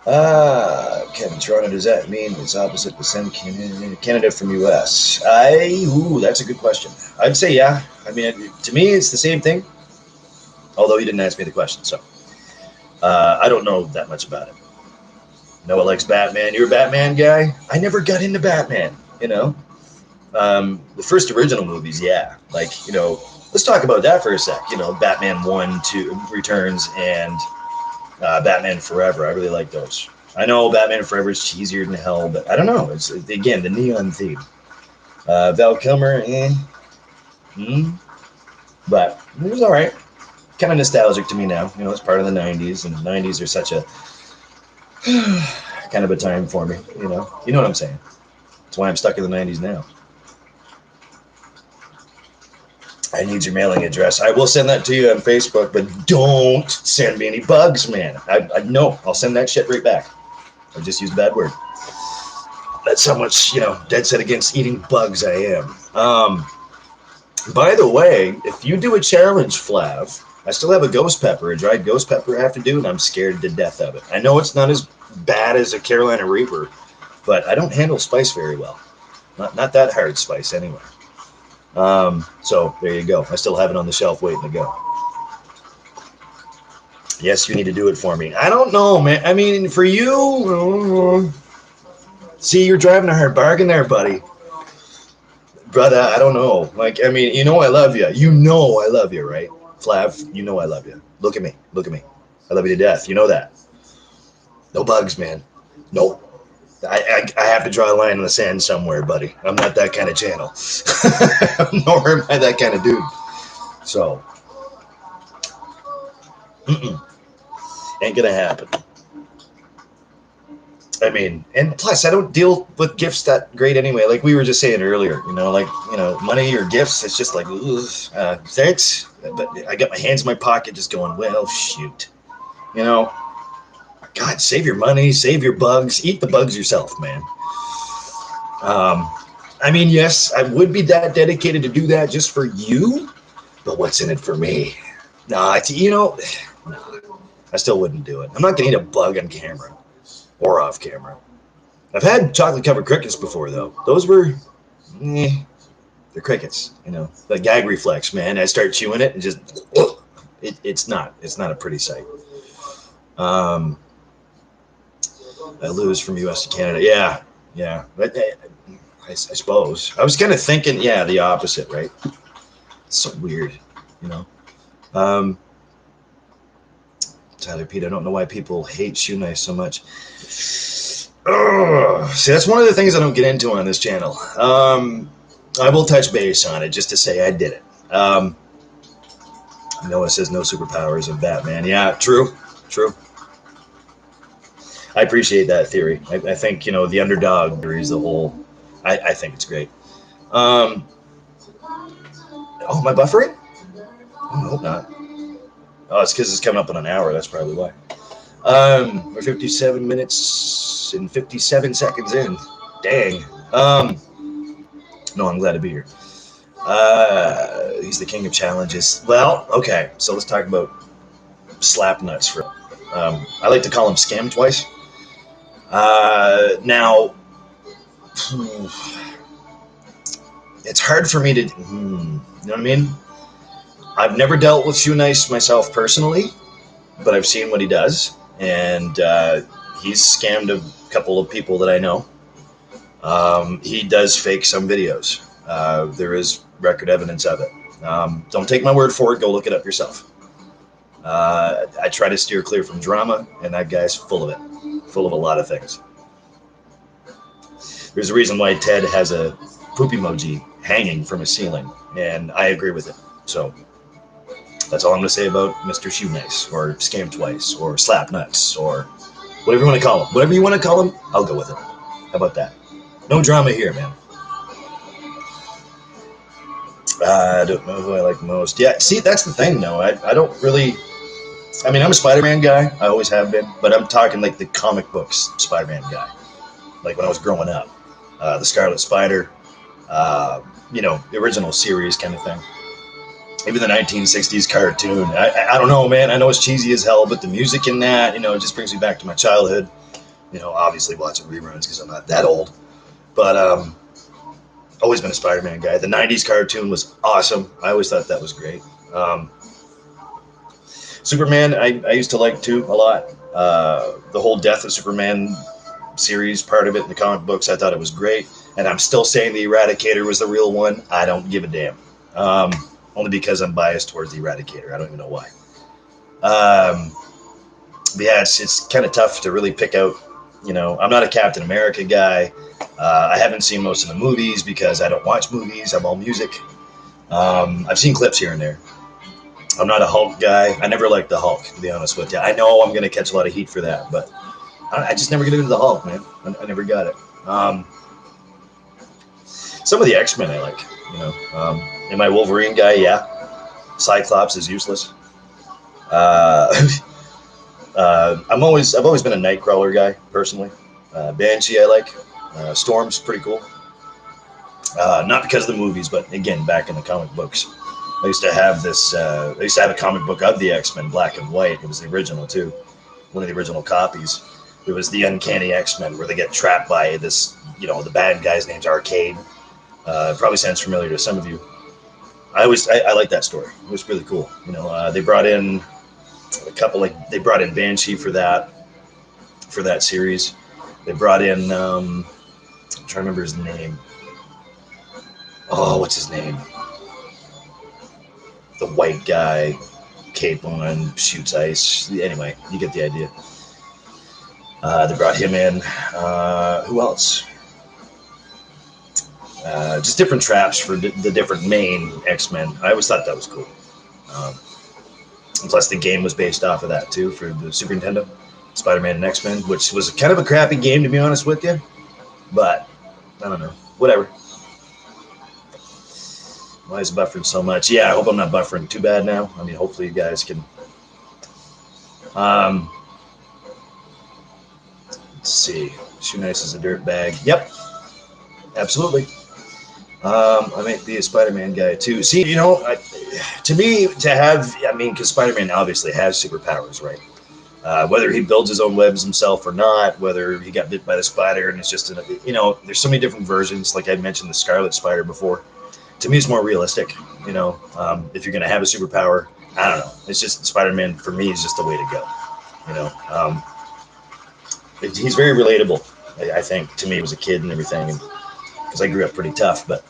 Speaker 1: Kevin, Toronto, does that mean it's opposite to send Canada from US? That's a good question. I'd say yeah. I mean, to me, it's the same thing. Although he didn't ask me the question, so I don't know that much about it. Noah likes Batman. You're a Batman guy? I never got into Batman, The first original movies, yeah. Let's talk about that for a sec. Batman 1, 2, Returns, and Batman Forever. I really like those. I know Batman Forever is cheesier than hell, but I don't know. It's again the neon theme. Val Kilmer, but it was all right. Kind of nostalgic to me now. You know, it's part of the '90s, and the '90s are such a kind of a time for me. You know what I'm saying. That's why I'm stuck in the '90s now. I need your mailing address. I will send that to you on Facebook, but don't send me any bugs, man. I no, I'll send that shit right back. I just used a bad word. That's how much, dead set against eating bugs I am. By the way, if you do a challenge, Flav, I still have a ghost pepper, a dried ghost pepper I have to do, and I'm scared to death of it. I know it's not as bad as a Carolina Reaper, but I don't handle spice very well. Not that hard spice, anyway. So there you go. I still have it on the shelf waiting to go. Yes, you need to do it for me. I don't know, man. I mean, for you, see, you're driving a hard bargain there, buddy. Brother, I don't know. Like, I mean, I love you. You know I love you, right? Flav, you know I love you. Look at me. Look at me. I love you to death. You know that. No bugs, man. Nope. I have to draw a line in the sand somewhere, buddy. I'm not that kind of channel. Nor am I that kind of dude. So, ain't gonna happen. I mean, and plus, I don't deal with gifts that great anyway. Like we were just saying earlier, money or gifts, it's just like, thanks. But I got my hands in my pocket just going, well, shoot. God, save your money, save your bugs, eat the bugs yourself, man. I mean, yes, I would be that dedicated to do that just for you, but what's in it for me? Nah, I still wouldn't do it. I'm not going to eat a bug on camera or off camera. I've had chocolate-covered crickets before, though. Those were, they're crickets, The gag reflex, man. I start chewing it and just, it's not a pretty sight. I lose from U.S. to Canada. Yeah. But I suppose. I was kind of thinking, the opposite, right? It's so weird, Tyler Pead, I don't know why people hate Shoe Nice so much. See, that's one of the things I don't get into on this channel. I will touch base on it just to say I did it. Noah says no superpowers of Batman. Yeah, true. I appreciate that theory. I think, the underdog theory is the whole. I think it's great. Oh, am I buffering? I hope not. Oh, it's because it's coming up in an hour. That's probably why. We're 57 minutes and 57 seconds in. Dang. No, I'm glad to be here. He's the king of challenges. Well, okay. So let's talk about slap nuts. I like to call him Scam Twice. Now, it's hard for me to, you know what I mean? I've never dealt with Shoe Nice myself personally, but I've seen what he does, and he's scammed a couple of people that I know. He does fake some videos. There is record evidence of it. Don't take my word for it. Go look it up yourself. I try to steer clear from drama, and that guy's full of it. Full of a lot of things. There's a reason why Ted has a poop emoji hanging from a ceiling, and I agree with it. So that's all I'm going to say about Mr. Shoe Nice, or Scam Twice, or Slap Nuts, or whatever you want to call him. Whatever you want to call him, I'll go with it. How about that? No drama here, man. I don't know who I like most. Yeah, see, that's the thing, though. I don't really... I mean, I'm a Spider-Man guy. I always have been. But I'm talking like the comic books Spider-Man guy. Like when I was growing up. The Scarlet Spider. The original series kind of thing. Maybe the 1960s cartoon. I don't know, man. I know it's cheesy as hell, but the music in that, it just brings me back to my childhood. Obviously watching reruns because I'm not that old. But always been a Spider-Man guy. The 90s cartoon was awesome. I always thought that was great. Superman, I used to like too a lot. The whole Death of Superman series, part of it in the comic books, I thought it was great. And I'm still saying the Eradicator was the real one. I don't give a damn. Only because I'm biased towards the Eradicator. I don't even know why. But yeah, it's kind of tough to really pick out You know, I'm not a Captain America guy. I haven't seen most of the movies because I don't watch movies. I'm all music. I've seen clips here and there. I'm not a Hulk guy. I never liked the Hulk, to be honest with you. I know I'm going to catch a lot of heat for that, but I just never get into the Hulk, man. I never got it. Some of the X-Men I like, you know. Am I Wolverine guy? Yeah. Cyclops is useless. I've always been a Nightcrawler guy, personally. Banshee I like. Storm's pretty cool. Not because of the movies, but again, back in the comic books. I used to have a comic book of the X-Men, black and white. It was the original too, one of the original copies. It was the Uncanny X-Men, where they get trapped by this, you know, the bad guy's name's Arcade. Probably sounds familiar to some of you. I like that story. It was really cool. You know, they brought in they brought in Banshee for that series. They brought in I'm trying to remember his name. Oh, what's his name? The white guy, cape on, shoots ice. Anyway, you get the idea. They brought him in. Who else? Just different traps for the different main X-Men. I always thought that was cool. And plus, the game was based off of that too for the Super Nintendo, Spider-Man and X-Men, which was kind of a crappy game, to be honest with you. But I don't know. Whatever. Why is it buffering so much? Yeah, I hope I'm not buffering too bad now. I mean, hopefully you guys can. Let's see. Shoe nice as a dirt bag. Yep, absolutely. I might be a Spider-Man guy too. See, you know, to me, because Spider-Man obviously has superpowers, right? Whether he builds his own webs himself or not, whether he got bit by the spider and it's just, you know, there's so many different versions. Like I mentioned the Scarlet Spider before. To me, it's more realistic. You know, if you're going to have a superpower, I don't know. It's just Spider-Man for me is just the way to go. You know, he's very relatable. I think to me as a kid and everything, because I grew up pretty tough, but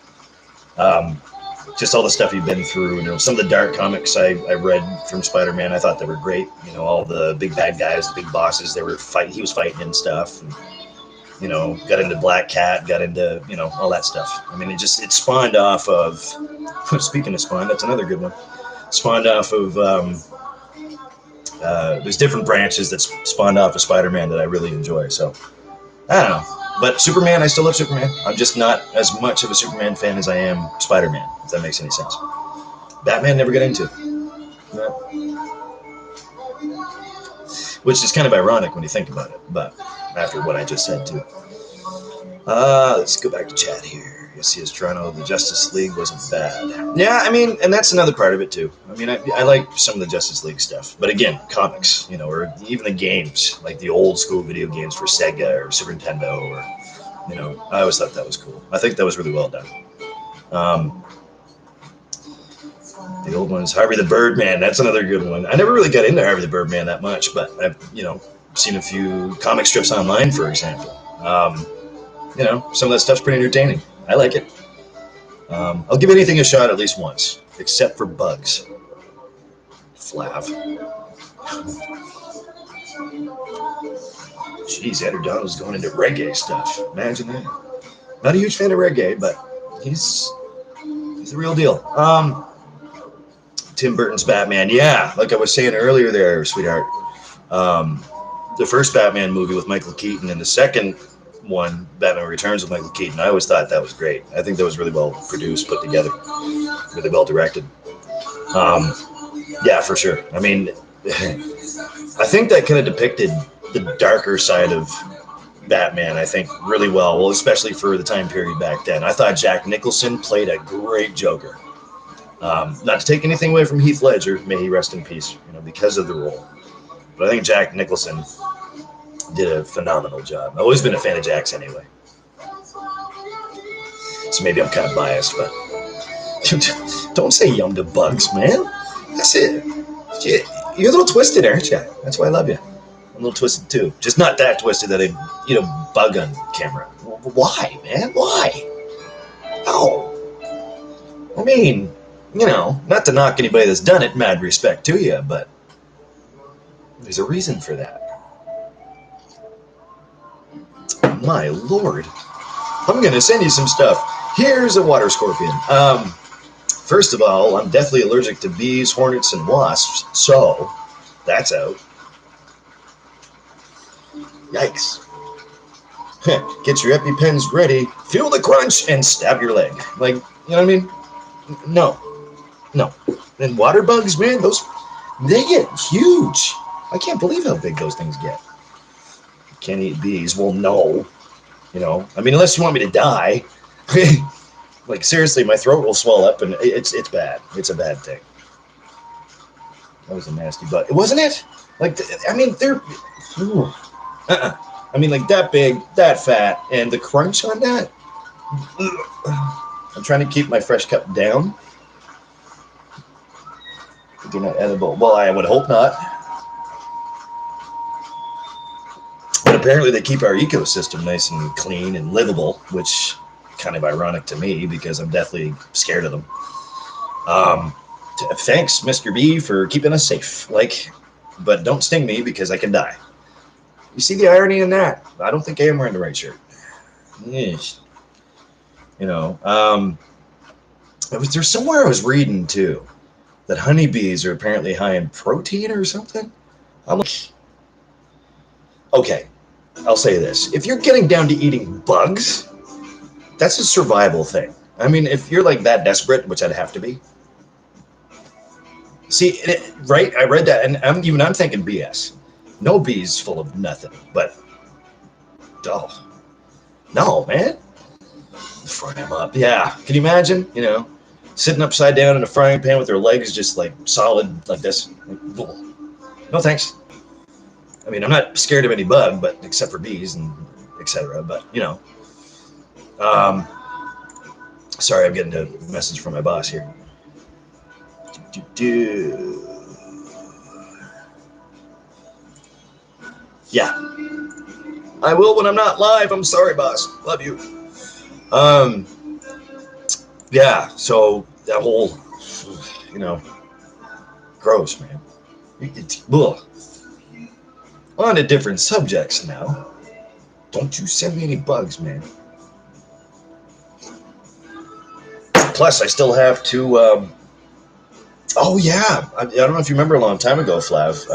Speaker 1: just all the stuff he'd been through. You know, some of the dark comics I read from Spider-Man, I thought they were great. You know, all the big bad guys, the big bosses, he was fighting and stuff. And, you know, got into Black Cat, got into, you know, all that stuff. I mean, it spawned off of, speaking of Spawn, that's another good one. Spawned off of, there's different branches that spawned off of Spider-Man that I really enjoy. So, I don't know. But Superman, I still love Superman. I'm just not as much of a Superman fan as I am Spider-Man, if that makes any sense. Batman never got into. No. Which is kind of ironic when you think about it, but after what I just said too. Let's go back to chat here. You see, as Toronto, the Justice League wasn't bad. Yeah, I mean, and that's another part of it too. I mean, I like some of the Justice League stuff, but again, comics, you know, or even the games, like the old school video games for Sega or Super Nintendo, or, you know, I always thought that was cool. I think that was really well done. The old ones, Harvey the Birdman, that's another good one. I never really got into Harvey the Birdman that much, but I've, you know, seen a few comic strips online, for example. You know, some of that stuff's pretty entertaining. I like it. I'll give anything a shot at least once, except for Bugs. Flav. Jeez, Ed O'Donnell's going into reggae stuff. Imagine that. Not a huge fan of reggae, but he's the real deal. Tim Burton's Batman. Yeah, like I was saying earlier there, sweetheart. The first Batman movie with Michael Keaton and the second one, Batman Returns with Michael Keaton, I always thought that was great. I think that was really well produced, put together, really well directed. Yeah, for sure. I mean, I think that kind of depicted the darker side of Batman, I think, really well, especially for the time period back then. I thought Jack Nicholson played a great Joker. Not to take anything away from Heath Ledger, may he rest in peace, you know, because of the role. But I think Jack Nicholson did a phenomenal job. I've always been a fan of Jack's anyway. So maybe I'm kind of biased, but don't say yum to Bugs, man. That's it. You're a little twisted, aren't you? That's why I love you. I'm a little twisted too. Just not that twisted that I'd eat a bug on camera. Why, man? Why? Oh. I mean, you know, not to knock anybody that's done it, mad respect to you, but there's a reason for that. my lord. I'm going to send you some stuff. Here's a water scorpion. First of all, I'm deathly allergic to bees, hornets, and wasps, so that's out. Yikes. Get your EpiPens ready, feel the crunch, and stab your leg. Like, you know what I mean? No. And water bugs, man, they get huge. I can't believe how big those things get. Can't eat bees. Well, no. You know, I mean, unless you want me to die. Like, seriously, my throat will swell up, and it's bad. It's a bad thing. That was a nasty bug. Wasn't it? Like, I mean, they're... I mean, like, that big, that fat, and the crunch on that. I'm trying to keep my fresh cup down. They're not edible. Well, I would hope not. But apparently they keep our ecosystem nice and clean and livable, which kind of ironic to me because I'm deathly scared of them. Thanks, Mr. B, for keeping us safe. Like, but don't sting me because I can die. You see the irony in that? I don't think I am wearing the right shirt. You know, there's somewhere I was reading too that honeybees are apparently high in protein or something. I'm like, okay, I'll say this. If you're getting down to eating bugs, that's a survival thing. I mean, if you're like that desperate, which I'd have to be. See, right? I read that, and I'm thinking BS. No bees full of nothing, but no, man. Fry them up. Yeah. Can you imagine? You know, sitting upside down in a frying pan with their legs just like solid like this. No thanks. I mean, I'm not scared of any bug, but except for bees and etc. But you know, sorry, I'm getting a message from my boss here. Yeah, I will when I'm not live. I'm sorry, boss. Love you. Yeah. So that whole, you know, gross, man. On to different subjects now. Don't you send me any bugs, man. Plus, I still have to. Oh yeah, I don't know if you remember a long time ago, Flav.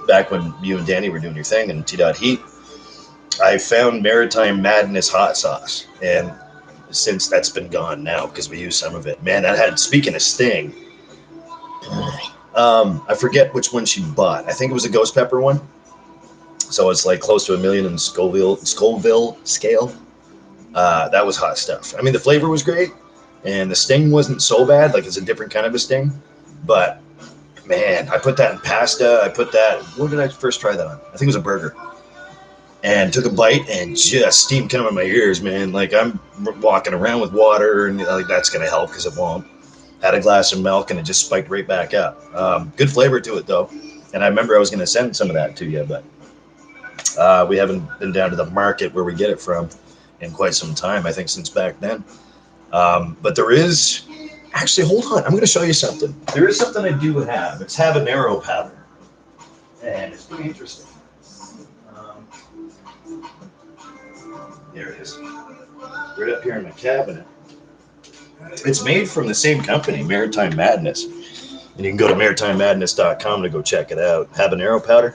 Speaker 1: Back when you and Danny were doing your thing in T.Heat, I found Maritime Madness hot sauce, and since that's been gone now because we used some of it. Man, that had. Speaking of Sting, I forget which one she bought. I think it was a ghost pepper one. So it's like close to 1 million in Scoville scale. That was hot stuff. I mean, the flavor was great, and the sting wasn't so bad. Like, it's a different kind of a sting. But, man, I put that in pasta. I put that... What did I first try that on? I think it was a burger. And took a bite, and just steam coming out of my ears, man. Like, I'm walking around with water, and like that's going to help because it won't. Had a glass of milk, and it just spiked right back up. Good flavor to it, though. And I remember I was going to send some of that to you, but... we haven't been down to the market where we get it from in quite some time, I think since back then. But there is... Actually, hold on. I'm going to show you something. There is something I do have. It's habanero powder. And it's pretty interesting. There it is. Right up here in my cabinet. It's made from the same company, Maritime Madness. And you can go to maritimemadness.com to go check it out. Habanero powder.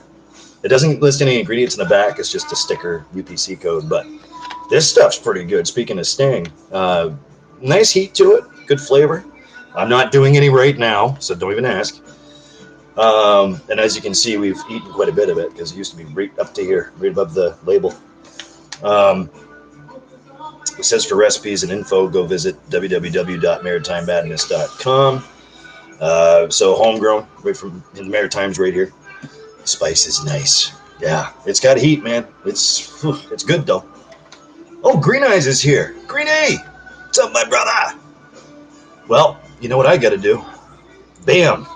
Speaker 1: It doesn't list any ingredients in the back. It's just a sticker UPC code. But this stuff's pretty good. Speaking of Sting, nice heat to it. Good flavor. I'm not doing any right now, so don't even ask. And as you can see, we've eaten quite a bit of it because it used to be right up to here, right above the label. It says for recipes and info, go visit www.maritimemadness.com. So homegrown, right from in the Maritimes right here. Spice is nice. Yeah, it's got heat, man. It's good though. Oh, Green Eyes is here. Green A, what's up, my brother? Well, you know what I got to do? Bam.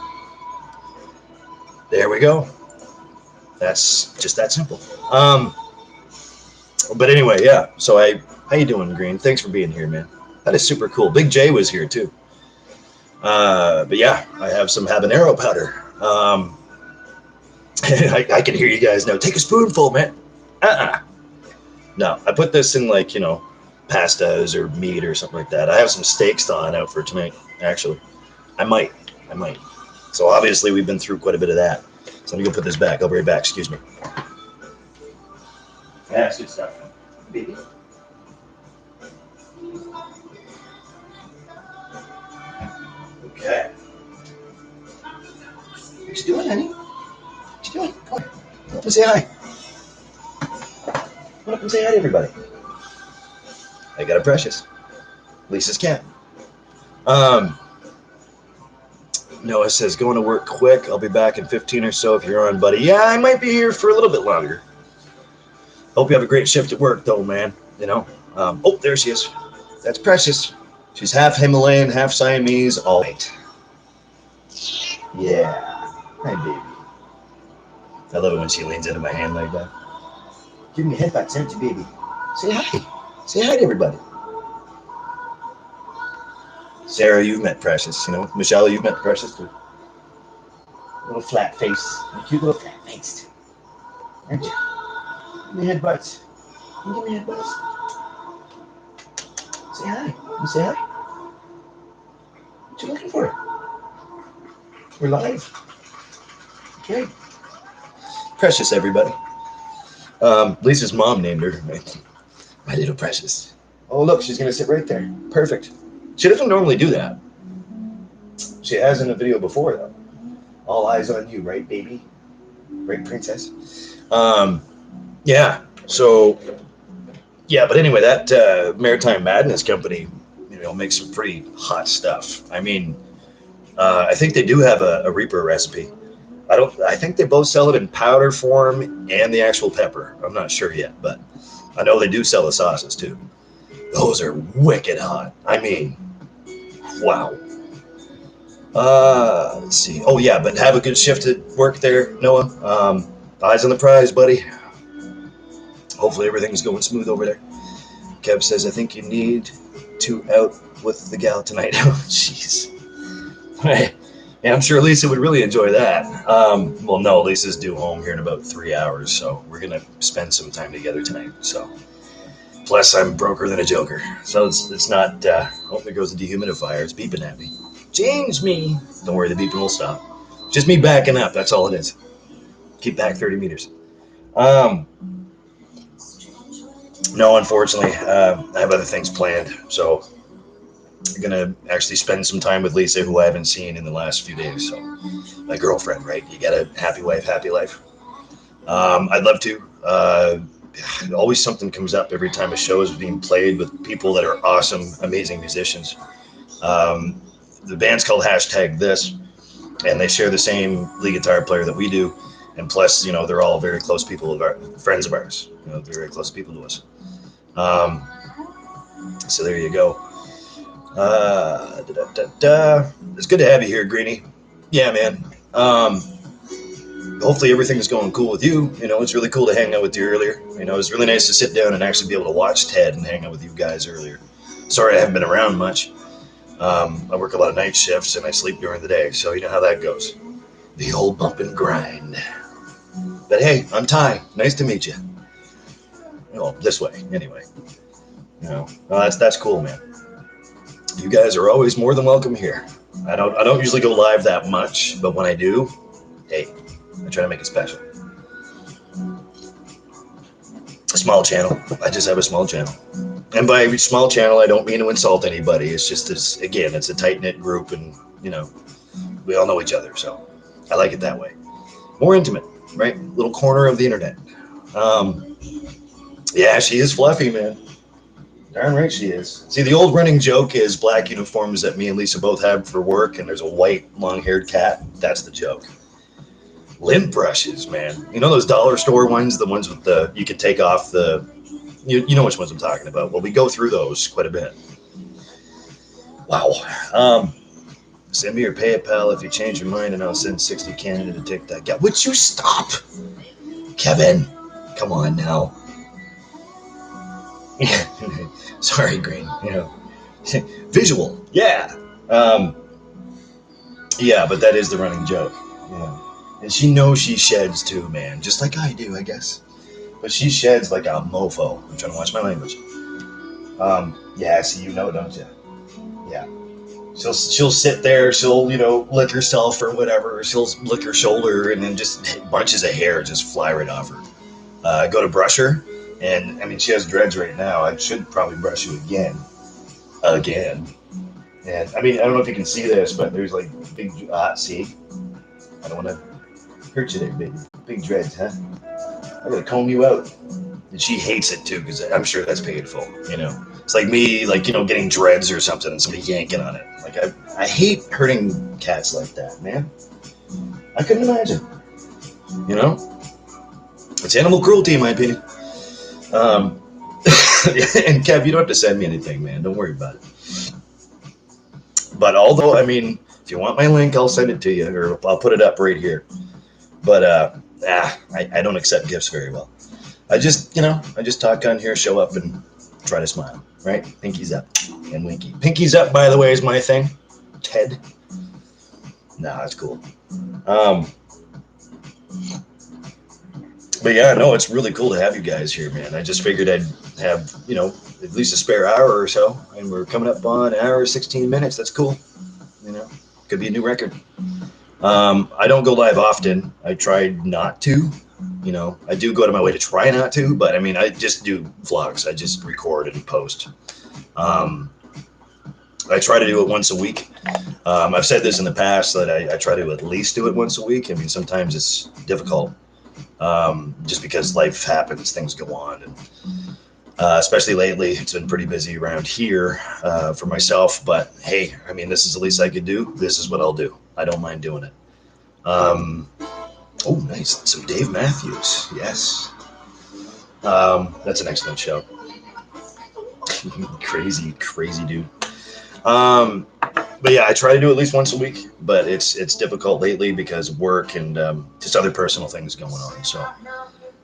Speaker 1: There we go. That's just that simple. But anyway, yeah. So how you doing, Green? Thanks for being here, man. That is super cool. Big J was here too. But yeah, I have some habanero powder. I can hear you guys now. Take a spoonful, man. No, I put this in like, you know, pastas or meat or something like that. I have some steaks thawing out for tonight, actually. I might. I might. So obviously we've been through quite a bit of that. So let me go put this back. I'll be right back. Excuse me. Yeah, it's good stuff. Baby. Okay. What you doing, honey? What you doing? Come on. Come up and say hi. Come up and say hi to everybody. I got a Precious. Lisa's cat. Noah says, going to work quick. I'll be back in 15 or so if you're on, buddy. Yeah, I might be here for a little bit longer. Hope you have a great shift at work, though, man. You know. Oh, there she is. That's Precious. She's half Himalayan, half Siamese. All right. Yeah. Hi, baby. I love it when she leans into my hand like that. Give me a headbutt, send you, baby. Say hi. Say hi to everybody. Sarah, you've met Precious. You know, Michelle, you've met Precious too. Little flat face. A cute little flat face. Aren't you? Give me headbutts. Give me headbutts. Say hi. You say hi. What you looking for? We're live. Okay. Precious, everybody. Lisa's mom named her my little Precious. Oh, look, she's gonna sit right there. Perfect. She doesn't normally do that. She has in a video before, though. All eyes on you, right, baby? Right, princess? Yeah. So, yeah, but anyway, that Maritime Madness company, you know, makes some pretty hot stuff. I mean, I think they do have a Reaper recipe. I think they both sell it in powder form and the actual pepper. I'm not sure yet, but I know they do sell the sauces too. Those are wicked hot. I mean, wow. Let's see. Oh yeah, but have a good shift at work there, Noah. Eyes on the prize, buddy. Hopefully everything's going smooth over there. Kev says, I think you need to out with the gal tonight. Oh, jeez. Yeah, I'm sure Lisa would really enjoy that. Well, no, Lisa's due home here in about 3 hours, so we're gonna spend some time together tonight. So, plus I'm broker than a joker, so it's not. Oh, there goes the dehumidifier. It's beeping at me. Change me. Don't worry, the beeping will stop. Just me backing up. That's all it is. Keep back 30 meters. No, unfortunately, I have other things planned. So I'm gonna actually spend some time with Lisa, who I haven't seen in the last few days. So my girlfriend, right? You got a happy wife, happy life. I'd love to. Always something comes up every time a show is being played with people that are awesome, amazing musicians. The band's called #This, and they share the same lead guitar player that we do. And plus, you know, they're all very close people of our friends of ours. You know, they're very close people to us. So there you go. It's good to have you here, Greenie. Yeah, man. Hopefully everything's going cool with you. You know, it's really cool to hang out with you earlier. You know, it's really nice to sit down and actually be able to watch Ted and hang out with you guys earlier. Sorry I haven't been around much. I work a lot of night shifts and I sleep during the day, so you know how that goes. The old bump and grind. But hey, I'm Tye. Nice to meet you. Oh, this way, anyway. You know, that's cool, man. You guys are always more than welcome here. I don't usually go live that much, but when I do, hey, I try to make it special. A small channel. I just have a small channel. And by small channel, I don't mean to insult anybody. It's just this, again, it's a tight-knit group, and you know, we all know each other, so I like it that way. More intimate, right? Little corner of the internet. Yeah, she is fluffy, man. Darn right she is. See, the old running joke is black uniforms that me and Lisa both have for work, and there's a white, long-haired cat. That's the joke. Lint brushes, man. You know those dollar store ones, the ones with the, you can take off the, you know which ones I'm talking about. Well, we go through those quite a bit. Wow. Send me your PayPal if you change your mind, and I'll send 60 Canada to take that guy. Would you stop? Kevin, come on now. Sorry, Green. You know, visual. Yeah. Yeah, but that is the running joke. You know, and she knows she sheds too, man, just like I do, I guess. but she sheds like a mofo. I'm trying to watch my language. Yeah, see, you know, don't you? Yeah. She'll sit there, she'll, you know, lick herself or whatever, she'll lick her shoulder, and then just bunches of hair just fly right off her. I go to brush her, and I mean, she has dreads right now. I should probably brush you again. And I mean, I don't know if you can see this, but there's like big, see? I don't want to hurt you there, baby. Big dreads, huh? I gotta comb you out. And she hates it too, because I'm sure that's painful, you know? It's like me, like, you know, getting dreads or something and somebody yanking on it. Like, I hate hurting cats like that, man. I couldn't imagine, you know? It's animal cruelty, in my opinion. And Kev, you don't have to send me anything, man. Don't worry about it. But although, I mean, if you want my link, I'll send it to you, or I'll put it up right here. But I don't accept gifts very well. I just talk on here, show up, and try to smile, right? Pinkies up and winky. Pinkies up, by the way, is my thing. Ted. Nah, that's cool. But yeah, no, it's really cool to have you guys here, man. I just figured I'd have, you know, at least a spare hour or so, and we're coming up on an hour, 16 minutes. That's cool. You know, could be a new record. I don't go live often. I tried not to. You know, I do go out of my way to try not to, but I mean, I just do vlogs. I just record and post. I try to do it once a week. I've said this in the past that I try to at least do it once a week. I mean, sometimes it's difficult. Just because life happens, things go on, and especially lately, it's been pretty busy around here for myself. But hey, I mean, this is the least I could do. This is what I'll do. I don't mind doing it. Oh, nice, some Dave Matthews. Yes, that's an excellent show. crazy dude. But yeah, I try to do at least once a week, but it's difficult lately because of work and just other personal things going on. So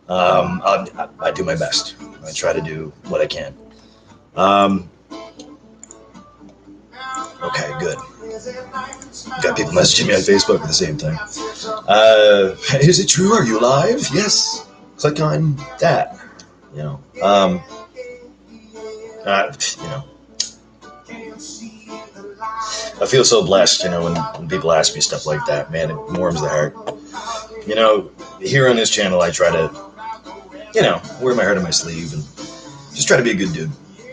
Speaker 1: I do my best. I try to do what I can. Okay, good. Got people messaging me on Facebook at the same time. Is it true? Are you live? Yes. Click on that. You know. You know. I feel so blessed, you know, when people ask me stuff like that, man, it warms the heart. You know, here on this channel, I try to, you know, wear my heart on my sleeve and just try to be a good dude.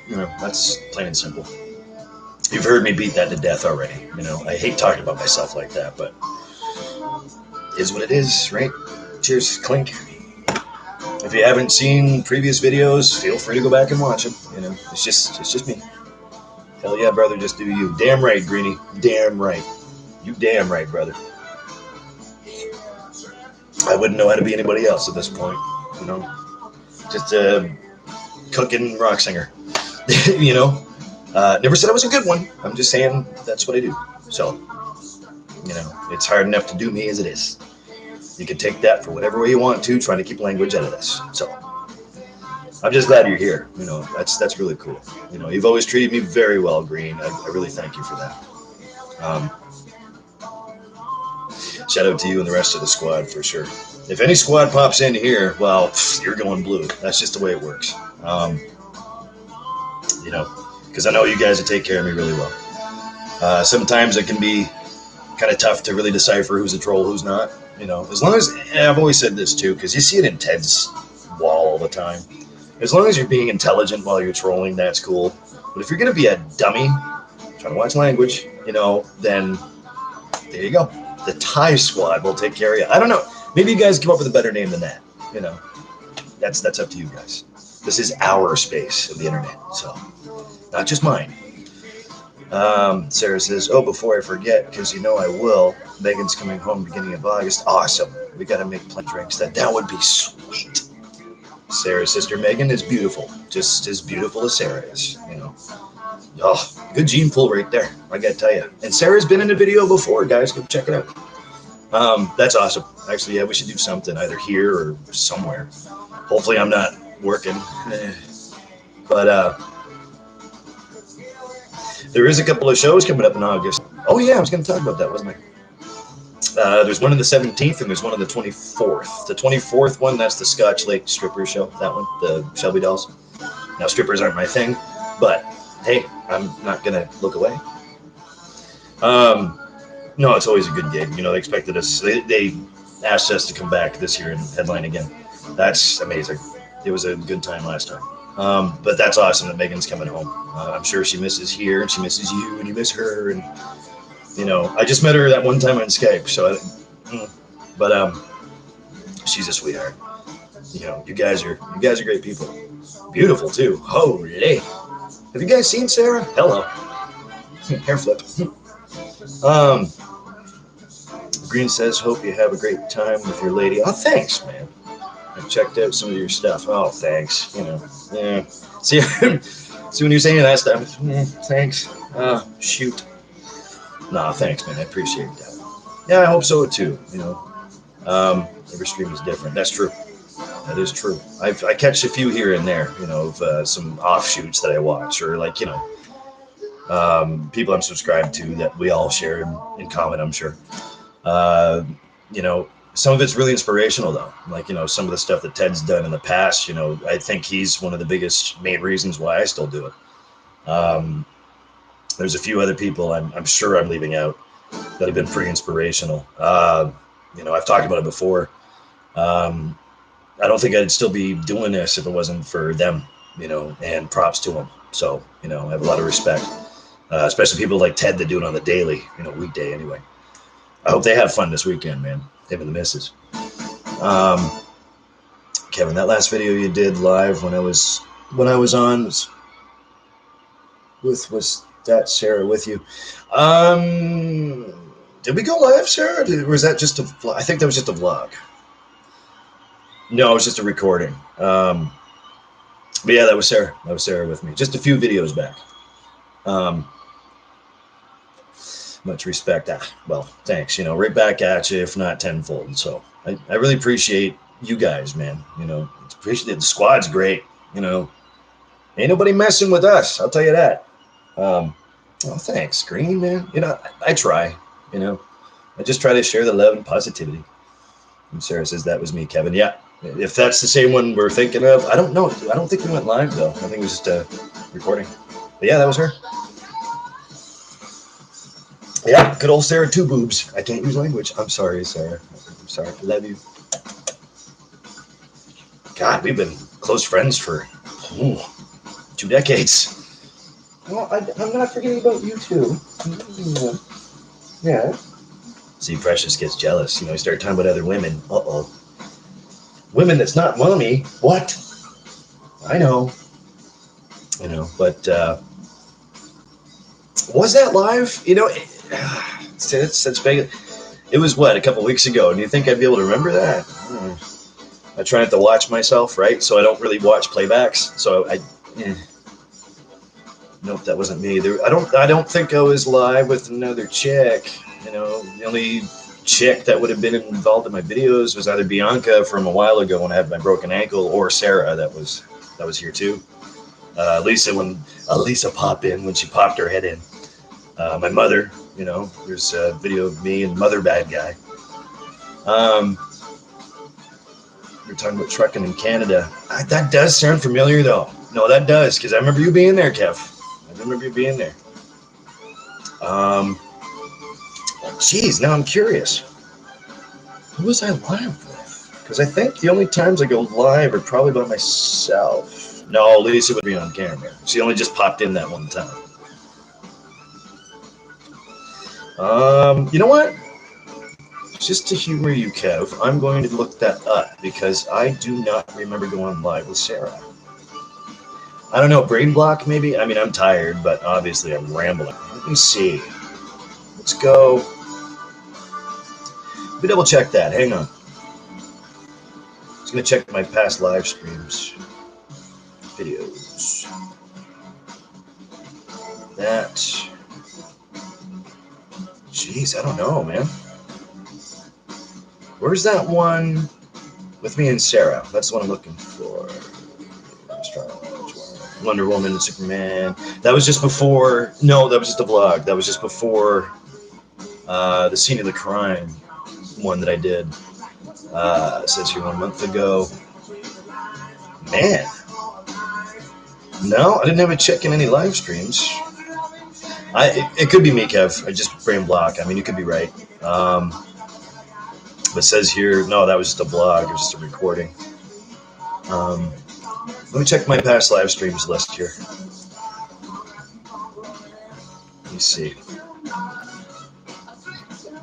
Speaker 1: You know, that's plain and simple. You've heard me beat that to death already. You know, I hate talking about myself like that, but it is what it is, right? Cheers, clink. If you haven't seen previous videos, feel free to go back and watch them. You know, it's just me. Hell yeah, brother, just do you. Damn right, Greenie. Damn right. You damn right, brother. I wouldn't know how to be anybody else at this point, you know. Just a cooking rock singer, you know. Never said I was a good one. I'm just saying that's what I do. So, you know, it's hard enough to do me as it is. You can take that for whatever way you want to, trying to keep language out of this. So, I'm just glad you're here. You know, that's really cool. You know, you've always treated me very well, Green. I really thank you for that. Shout out to you and the rest of the squad for sure. If any squad pops in here, well, you're going blue. That's just the way it works. You know, because I know you guys will take care of me really well. Sometimes it can be kind of tough to really decipher who's a troll, who's not. You know, as long as, and I've always said this too, because you see it in Ted's wall all the time. As long as you're being intelligent while you're trolling, that's cool. But if you're going to be a dummy, trying to watch language, you know, then there you go. The Tye squad will take care of you. I don't know. Maybe you guys come up with a better name than that. You know, that's up to you guys. This is our space of the internet, so not just mine. Sarah says, oh, before I forget, because you know I will, Megan's coming home beginning of August. Awesome. We got to make plenty of drinks. That would be sweet. Sarah's sister Megan is beautiful, just as beautiful as Sarah is, you know. Oh, good gene pool right there, I gotta tell you. And Sarah's been in a video before, guys, go check it out. That's awesome. Actually, yeah, we should do something either here or somewhere. Hopefully I'm not working. But there is a couple of shows coming up in August. Oh yeah, I was gonna talk about that, wasn't I? There's one on the 17th and there's one on the 24th. The 24th one, that's the Scotch Lake stripper show. That one, the Shelby Dolls. Now strippers aren't my thing, but hey, I'm not gonna look away. No, it's always a good gig. You know, they expected us. They asked us to come back this year and headline again. That's amazing. It was a good time last time. But that's awesome that Megan's coming home. I'm sure she misses here and she misses you and you miss her. And you know, I just met her that one time on Skype. So, but she's a sweetheart. You know, you guys are great people. Beautiful too. Holy! Have you guys seen Sarah? Hello. Hair flip. Green says, hope you have a great time with your lady. Oh, thanks, man. I checked out some of your stuff. Oh, thanks. You know, yeah. See, see when you're saying that stuff, thanks. Shoot. Nah, thanks, man. I appreciate that. Yeah, I hope so too. You know, every stream is different. That's true. That is true. I catch a few here and there, you know, of some offshoots that I watch, or like, you know, people I'm subscribed to that we all share in common, I'm sure. You know, some of it's really inspirational though. Like, you know, some of the stuff that Ted's done in the past, you know, I think he's one of the biggest main reasons why I still do it. There's a few other people I'm sure I'm leaving out that have been pretty inspirational. You know, I've talked about it before. I don't think I'd still be doing this if it wasn't for them, you know, and props to them. So, you know, I have a lot of respect, especially people like Ted that do it on the daily, you know, weekday anyway. I hope they have fun this weekend, man. Him and the missus. Kevin, that last video you did live when I was on was that Sarah with you? Did we go live, Sarah? Or was that just a vlog? I think that was just a vlog. No, it was just a recording. But yeah, that was Sarah. That was Sarah with me. Just a few videos back. Much respect. Well, thanks. You know, right back at you, if not tenfold. So I really appreciate you guys, man. You know, appreciate the squad's great. You know, ain't nobody messing with us. I'll tell you that. Oh, thanks, Green, man. You know, I try. You know, I just try to share the love and positivity. And Sarah says that was me, Kevin. Yeah. If that's the same one we're thinking of, I don't know. I don't think we went live though. I think it was just a recording. But yeah, that was her. Yeah, good old Sarah, two boobs. I can't use language. I'm sorry, Sarah. I'm sorry. I love you. God, we've been close friends for 2 decades. Well, I'm not forgetting about you too. Yeah. See, Precious gets jealous. You know, you start talking about other women. Uh-oh. Women that's not mommy. What? I know. You know, but was that live? You know, since Vegas, it was what, a couple weeks ago. And you think I'd be able to remember that? I try not to watch myself, right? So I don't really watch playbacks. So nope, that wasn't me. I don't think I was live with another chick. You know, the only chick that would have been involved in my videos was either Bianca from a while ago when I had my broken ankle, or Sarah that was here too. Lisa, when Lisa popped in when she popped her head in. My mother, you know, there's a video of me and Mother Bad Guy. You're talking about trucking in Canada. That does sound familiar though. No, that does, because I remember you being there, Kev. I remember you being there. Geez, now I'm curious. Who was I live with? Because I think the only times I go live are probably by myself. No, Lisa would be on camera. She only just popped in that one time. You know what? Just to humor you, Kev, I'm going to look that up because I do not remember going live with Sarah. I don't know, brain block maybe? I mean, I'm tired, but obviously I'm rambling. Let me see. Let's go. Let me double check that. Hang on. I'm just going to check my past live streams. Videos. That. Jeez, I don't know, man. Where's that one with me and Sarah? That's the one I'm looking for. Wonder Woman and Superman. That was just before. No, that was just a vlog. That was just before the scene of the crime. one that I did. It says here 1 month ago. Man. No, I didn't have a check in any live streams. It could be me, Kev. I just brain block. I mean, you could be right. But it says here, no, that was just a blog. It was just a recording. Let me check my past live streams list here. Let me see.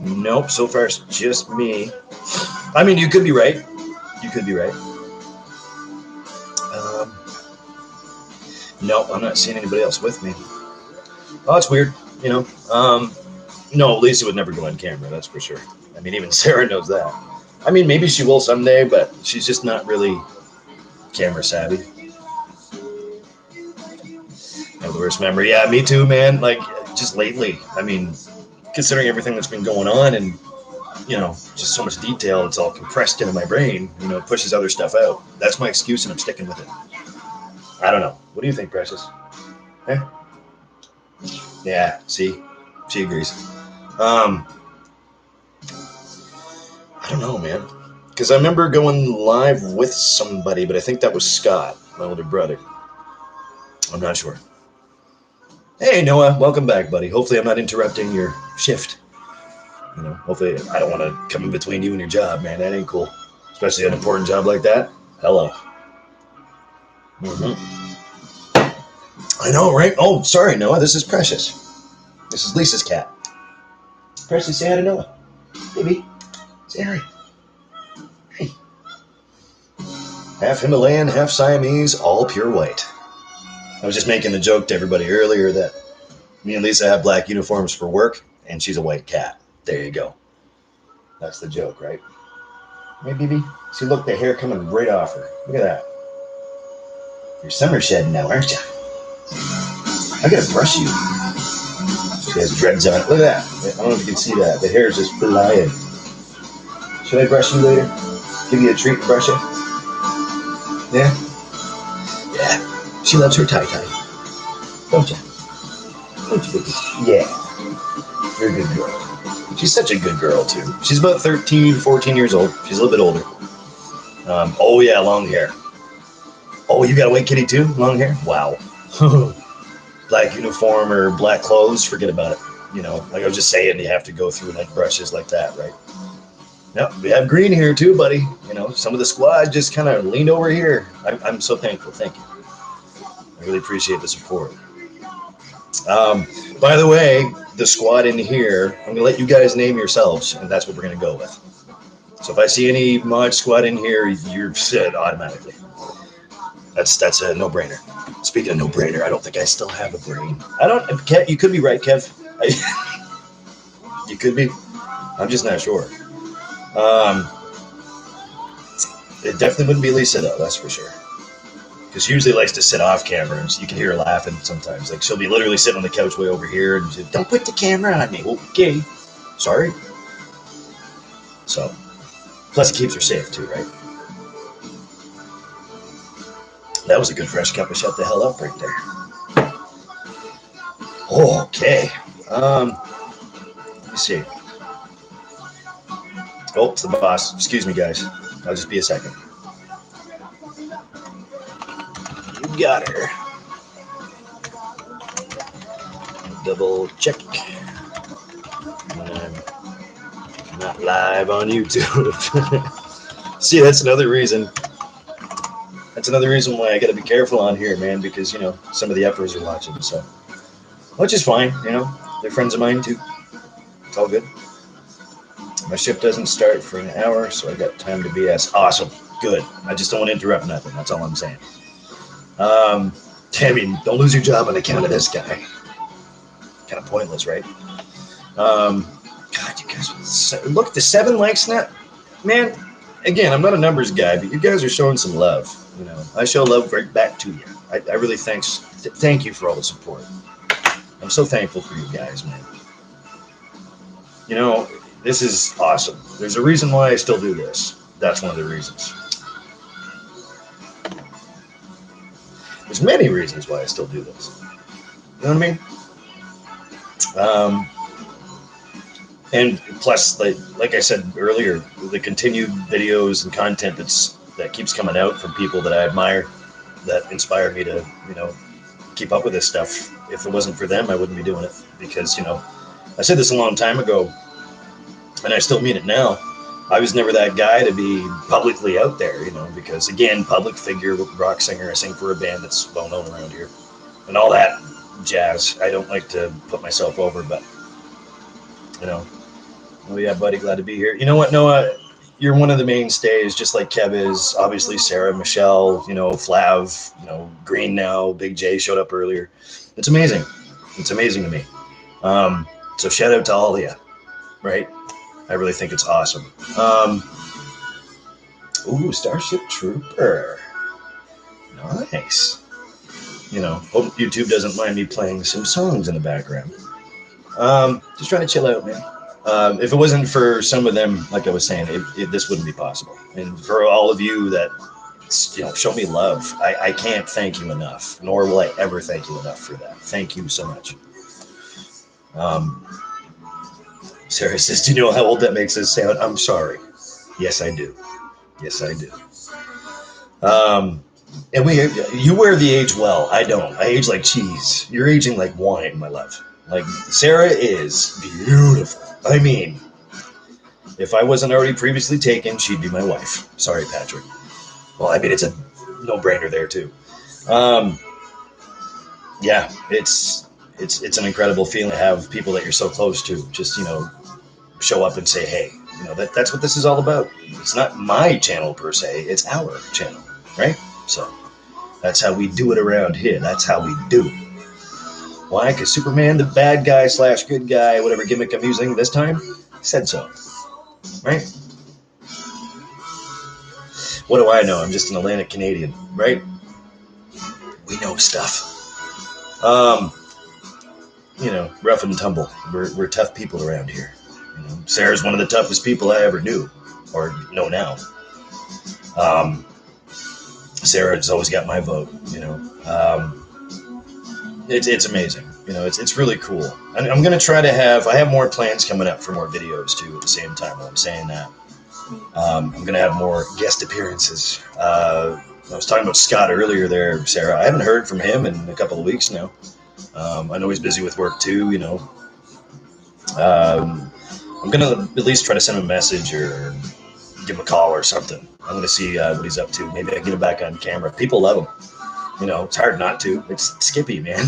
Speaker 1: Nope, so far it's just me. I mean, you could be right. You could be right. Nope, I'm not seeing anybody else with me. Oh, that's weird, you know. No, Lisa would never go on camera, that's for sure. I mean, even Sarah knows that. I mean, maybe she will someday, but she's just not really camera savvy. I have the worst memory. Yeah, me too, man. Like, just lately. I mean, considering everything that's been going on and, you know, just so much detail, it's all compressed into my brain, you know, it pushes other stuff out. That's my excuse and I'm sticking with it. I don't know. What do you think, Precious? Eh? Yeah, see? She agrees. I don't know, man. Because I remember going live with somebody, but I think that was Scott, my older brother. I'm not sure. Hey, Noah, welcome back, buddy. Hopefully I'm not interrupting your shift. You know, hopefully I don't want to come in between you and your job, man. That ain't cool. Especially an important job like that. Hello. I know, right? Oh, sorry, Noah. This is Precious. This is Lisa's cat. Precious, say hi to Noah. Baby, say hi. Hey. Half Himalayan, half Siamese, all pure white. I was just making the joke to everybody earlier that me and Lisa have black uniforms for work, and she's a white cat. There you go. That's the joke, right? Hey, baby. See, look, the hair coming right off her. Look at that. You're summer shedding now, aren't you? I gotta brush you. She has dreads on it. Look at that. I don't know if you can see that. The hair is just flying. Should I brush you later? Give you a treat and brush you? Yeah? Yeah. She loves her Tye-Tye. Don't you? Don't you, baby? Yeah. You're a good girl. She's such a good girl, too. She's about 13, 14 years old. She's a little bit older. Oh, yeah, long hair. Oh, you got a white kitty, too? Long hair? Wow. Black uniform or black clothes, forget about it. You know, like I was just saying, you have to go through like brushes like that, right? Yep, we have green here too, buddy. You know, some of the squad just kind of leaned over here. I'm so thankful. Thank you. I really appreciate the support. By the way, the squad in here, I'm going to let you guys name yourselves, and that's what we're going to go with. So if I see any mod squad in here, you're set automatically. That's a no-brainer. Speaking of no-brainer, I don't think I still have a brain. Kev, you could be right, Kev. You could be. I'm just not sure. It definitely wouldn't be Lisa, though, that's for sure. Because she usually likes to sit off camera, and so you can hear her laughing sometimes. Like, she'll be literally sitting on the couch way over here, and she'll, don't put the camera on me. Okay. Sorry. So, plus it keeps her safe, too, right? That was a good fresh cup of shut the hell up right there. Okay. Let me see. Oh, it's the boss. Excuse me, guys. I'll just be a second. You got her. Double check. I'm not live on YouTube. See, that's another reason. That's another reason why I got to be careful on here, man, because, you know, some of the uppers are watching, so. Which is fine, you know. They're friends of mine, too. It's all good. My shift doesn't start for an hour, so I got time to BS. Awesome. Good. I just don't want to interrupt nothing. That's all I'm saying. I mean, don't lose your job on account of this guy. Kind of pointless, right? God, you guys, look, the 7 likes now. Man, again, I'm not a numbers guy, but you guys are showing some love. You know, I show love right back to you. I really thank you for all the support. I'm so thankful for you guys, man. You know, this is awesome. There's a reason why I still do this. That's one of the reasons. There's many reasons why I still do this. You know what I mean? And plus, like I said earlier, the continued videos and content that keeps coming out from people that I admire, that inspire me to, keep up with this stuff. If it wasn't for them, I wouldn't be doing it, because, I said this a long time ago, and I still mean it now. I was never that guy to be publicly out there, because, again, public figure, rock singer, I sing for a band that's well known around here, and all that jazz. I don't like to put myself over, but, oh yeah, buddy, glad to be here. You know what, Noah? You're one of the mainstays, just like Kev is. Obviously, Sarah, Michelle, Flav, Green now, Big J showed up earlier. It's amazing. It's amazing to me. So shout out to all of you, right? I really think it's awesome. Ooh, Starship Trooper. Nice. Hope YouTube doesn't mind me playing some songs in the background. Just trying to chill out, man. If it wasn't for some of them, like I was saying, this wouldn't be possible. And for all of you that, show me love, I can't thank you enough, nor will I ever thank you enough for that. Thank you so much. Sarah says, do you know how old that makes us sound? I'm sorry. Yes, I do. Yes, I do. And you wear the age well. I don't. I age like cheese. You're aging like wine, my love. Like, Sarah is beautiful. I mean, if I wasn't already previously taken, she'd be my wife. Sorry, Patrick. Well, I mean, it's a no-brainer there too. Yeah, it's an incredible feeling to have people that you're so close to just show up and say, hey, that's what this is all about. It's not my channel per se, it's our channel, right? So that's how we do it around here. That's how we do. Why? Because Superman, the bad guy / good guy, whatever gimmick I'm using this time, said so, right? What do I know? I'm just an Atlantic Canadian, right? We know stuff. Rough and tumble. We're tough people around here. Sarah's one of the toughest people I ever knew, or know now. Sarah's always got my vote. It's amazing. It's really cool. I'm gonna try to I have more plans coming up for more videos too. At the same time, while I'm saying that, I'm gonna have more guest appearances. I was talking about Scott earlier there, Sarah. I haven't heard from him in a couple of weeks now. I know he's busy with work too. I'm gonna at least try to send him a message or give him a call or something. I'm gonna see what he's up to. Maybe I can get him back on camera. People love him. It's hard not to. It's Skippy, man.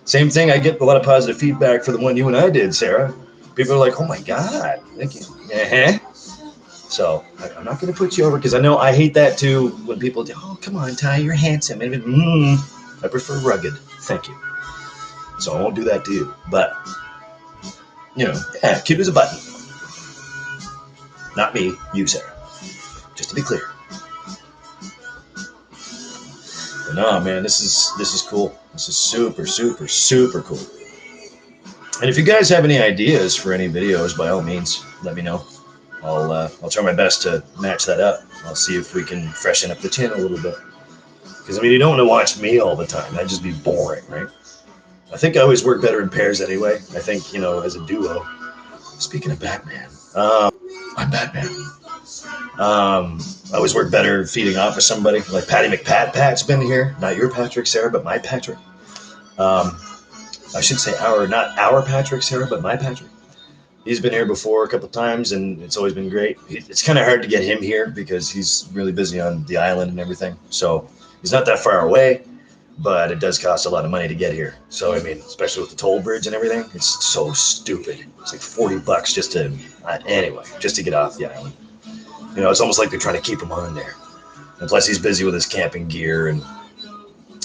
Speaker 1: Same thing. I get a lot of positive feedback for the one you and I did, Sarah. People are like, "Oh my god, thank you." So I'm not gonna put you over, because I know I hate that too. When people do, "Oh, come on, Ty, you're handsome," and I prefer rugged. Thank you. So I won't do that to you. But cute as a button. Not me, you, Sarah. Just to be clear. But no, man, this is cool. This is super, super, super cool. And if you guys have any ideas for any videos, by all means, let me know. I'll try my best to match that up. I'll see if we can freshen up the channel a little bit. Because you don't want to watch me all the time. That'd just be boring, right? I think I always work better in pairs anyway. I think as a duo. Speaking of Batman, I'm Batman. I always work better feeding off of somebody like Patty McPat's been here. Not your Patrick, Sarah, but my Patrick. I should say not our Patrick, Sarah, but my Patrick. He's been here before a couple times, and it's always been great. It's kind of hard to get him here because he's really busy on the island and everything. So he's not that far away, but it does cost a lot of money to get here. So, especially with the toll bridge and everything, it's so stupid. It's like $40 just to get off the island. It's almost like they're trying to keep him on there. And plus, he's busy with his camping gear, and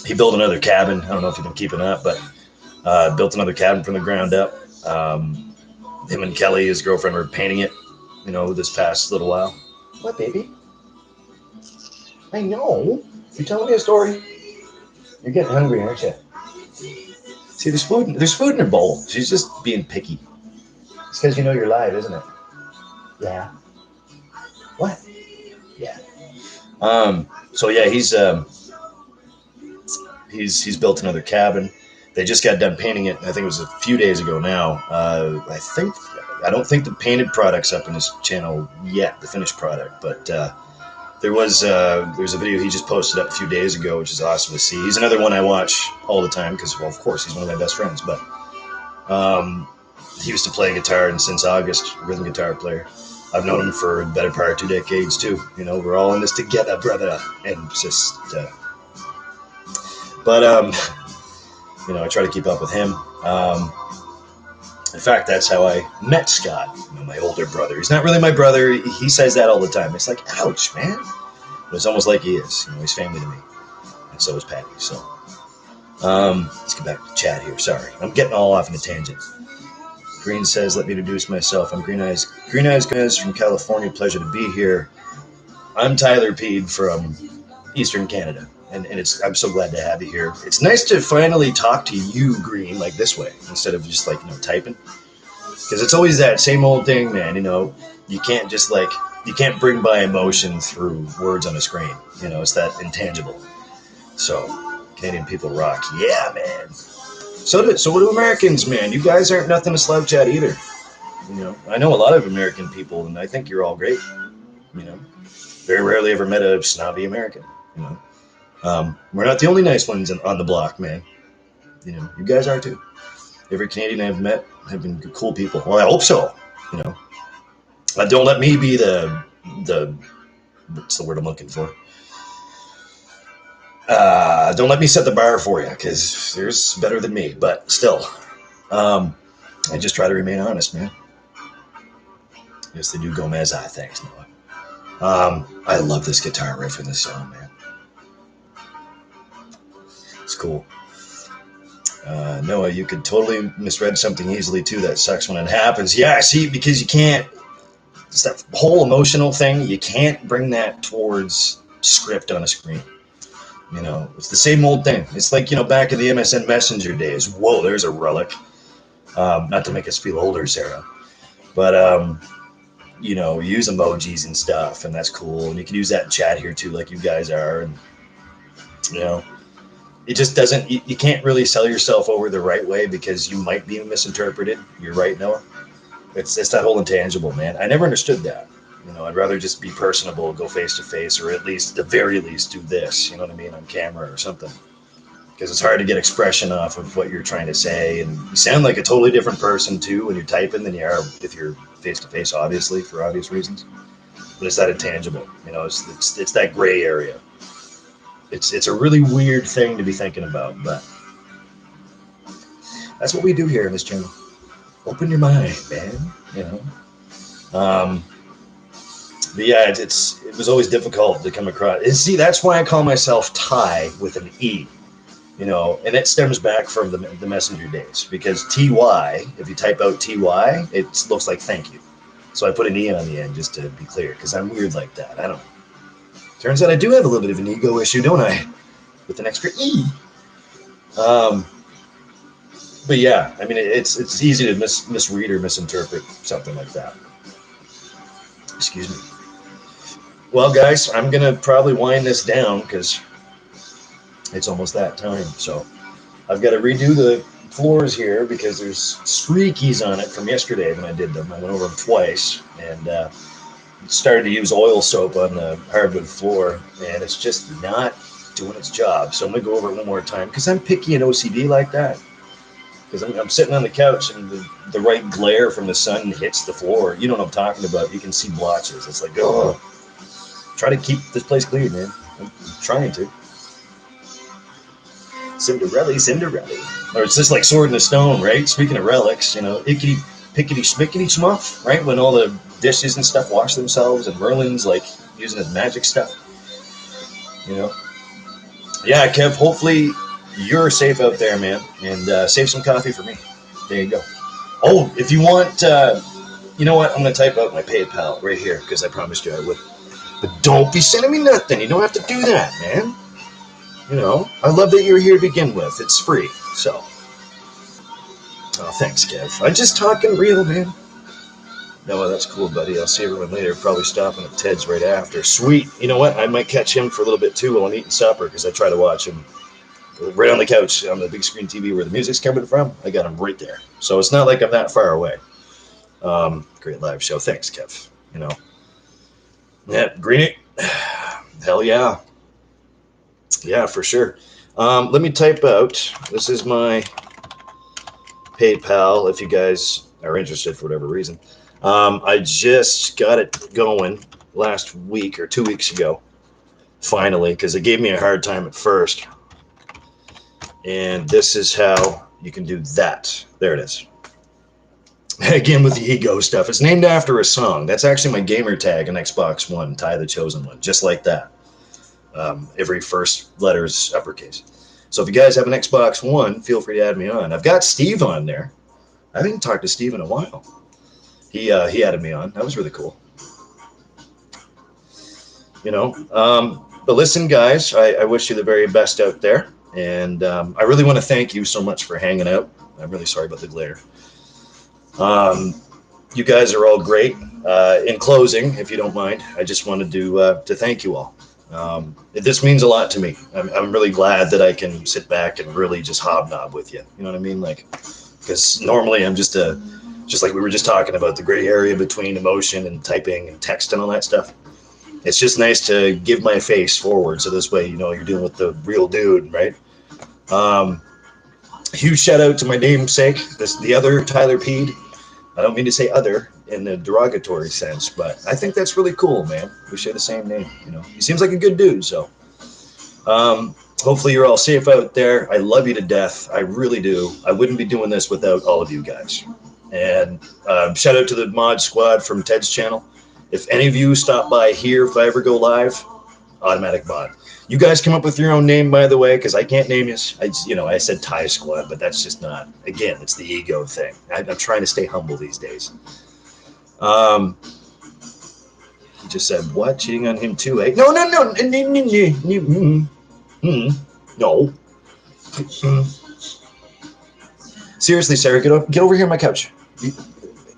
Speaker 1: he built another cabin. I don't know if you've been keeping up, but built another cabin from the ground up. Him and Kelly, his girlfriend, were painting it, this past little while. What, baby? I know. You're telling me a story. You're getting hungry, aren't you? See, there's food in her bowl. She's just being picky. It's because you're live, isn't it? Yeah. What? Yeah. So yeah, he's built another cabin. They just got done painting it. I think it was a few days ago now. I don't think the painted product's up on his channel yet, the finished product, but there's a video he just posted up a few days ago, which is awesome to see. He's another one I watch all the time because, well, of course, he's one of my best friends. But he used to play guitar, and since August, rhythm guitar player. I've known him for the better part of 2 decades too. You know, we're all in this together, brother. And just, you know, I try to keep up with him. In fact, that's how I met Scott, you know, my older brother. He's not really my brother. He says that all the time. It's like, ouch, man. But it's almost like he is. You know, he's family to me. And so is Patty. So, let's get back to chat here. Sorry. I'm getting all off in a tangent. Green says, let me introduce myself. I'm Green Eyes. Green Eyes guys from California. Pleasure to be here. I'm Tyler Pead from Eastern Canada. And I'm so glad to have you here. It's nice to finally talk to you, Green, like this way, instead of just like, you know, typing. Because it's always that same old thing, man. You know, you can't just like, you can't bring by emotion through words on a screen. You know, it's that intangible. So, Canadian people rock. Yeah, man. So do Americans, man. You guys aren't nothing to slouch at either. You know, I know a lot of American people, and I think you're all great. You know, very rarely ever met a snobby American. You know, we're not the only nice ones on the block, man. You know, you guys are too. Every Canadian I've met have been cool people. Well, I hope so. You know, don't let me be the what's the word I'm looking for? Don't let me set the bar for you, because there's better than me. But still, I just try to remain honest, man. Yes, they do Gomez. Thanks, Noah. I love this guitar riff in this song, man. It's cool. Noah, you could totally misread something easily too. That sucks when it happens. Yeah, see, because you can't. It's that whole emotional thing. You can't bring that towards script on a screen. You know, it's the same old thing. It's like, you know, back in the MSN Messenger days. Whoa, there's a relic. Not to make us feel older, Sarah, but you know, use emojis and stuff, and that's cool. And you can use that in chat here too, like you guys are. And you know, it just doesn't. You can't really sell yourself over the right way because you might be misinterpreted. You're right, Noah. It's that whole intangible, man. I never understood that. You know, I'd rather just be personable, go face to face, or at least, the very least, do this. You know what I mean, on camera or something. Because it's hard to get expression off of what you're trying to say, and you sound like a totally different person too when you're typing than you are if you're face to face, obviously, for obvious reasons. But it's that intangible. You know, it's that gray area. It's a really weird thing to be thinking about, but that's what we do here in this channel. Open your mind, man. You know. But yeah, it was always difficult to come across. And see, that's why I call myself Tye with an E. You know, and it stems back from the Messenger days, because TY, if you type out TY, it looks like thank you. So I put an E on the end just to be clear, because I'm weird like that. I don't know. Turns out I do have a little bit of an ego issue, don't I? With an extra E. But yeah, I mean, it's easy to misread or misinterpret something like that. Excuse me. Well, guys, I'm going to probably wind this down because it's almost that time. So I've got to redo the floors here because there's streakies on it from yesterday when I did them. I went over them twice and started to use oil soap on the hardwood floor, and it's just not doing its job. So I'm going to go over it one more time because I'm picky and OCD like that. Because I'm sitting on the couch and the right glare from the sun hits the floor. You know what I'm talking about. You can see blotches. It's like, oh, try to keep this place clean, man. I'm trying to. Cinderella. Or it's just like Sword in the Stone, right? Speaking of relics, you know, ickety, pickety, smickety, schmuff, right? When all the dishes and stuff wash themselves and Merlin's like using his magic stuff. You know? Yeah, Kev, hopefully you're safe out there, man. And save some coffee for me. There you go. Oh, if you want, you know what? I'm going to type out my PayPal right here because I promised you I would. But don't be sending me nothing. You don't have to do that, man. You know, I love that you're here to begin with. It's free, so. Oh, thanks, Kev. I'm just talking real, man. No, that's cool, buddy. I'll see everyone later. Probably stopping at Ted's right after. Sweet. You know what? I might catch him for a little bit, too, while I'm eating supper, because I try to watch him right on the couch on the big screen TV where the music's coming from. I got them right there. So it's not like I'm that far away. Great live show. Thanks, Kev. You know, yeah, Greenie. Hell yeah. Yeah, for sure. Let me type out. This is my PayPal if you guys are interested for whatever reason. I just got it going last week or 2 weeks ago, finally, because it gave me a hard time at first. And this is how you can do that. There it is. Again, with the ego stuff. It's named after a song. That's actually my gamer tag on Xbox One, Tye the Chosen One, just like that. Every first letter is uppercase. So if you guys have an Xbox One, feel free to add me on. I've got Steve on there. I haven't talked to Steve in a while. He added me on. That was really cool. You know, but listen, guys, I wish you the very best out there. And I really want to thank you so much for hanging out. I'm really sorry about the glare. You guys are all great. In closing, if you don't mind, I just wanted to thank you all. This means a lot to me. I'm really glad that I can sit back and really just hobnob with you. You know what I mean? Like, because normally I'm just like we were just talking about, the gray area between emotion and typing and text and all that stuff. It's just nice to give my face forward, so this way, you know, you're dealing with the real dude, right? Huge shout out to my namesake, the other Tyler Pead. I don't mean to say other in a derogatory sense, but I think that's really cool, man. We share the same name, you know. He seems like a good dude, so hopefully you're all safe out there. I love you to death. I really do. I wouldn't be doing this without all of you guys. And shout out to the mod squad from Ted's channel. If any of you stop by here, if I ever go live, automatic mod. You guys come up with your own name, by the way, because I can't name you. I said Tye Squad, but that's just not. Again, it's the ego thing. I'm trying to stay humble these days. He just said, "What? Cheating on him too, eh?" No. No. Seriously, Sarah, get over here on my couch.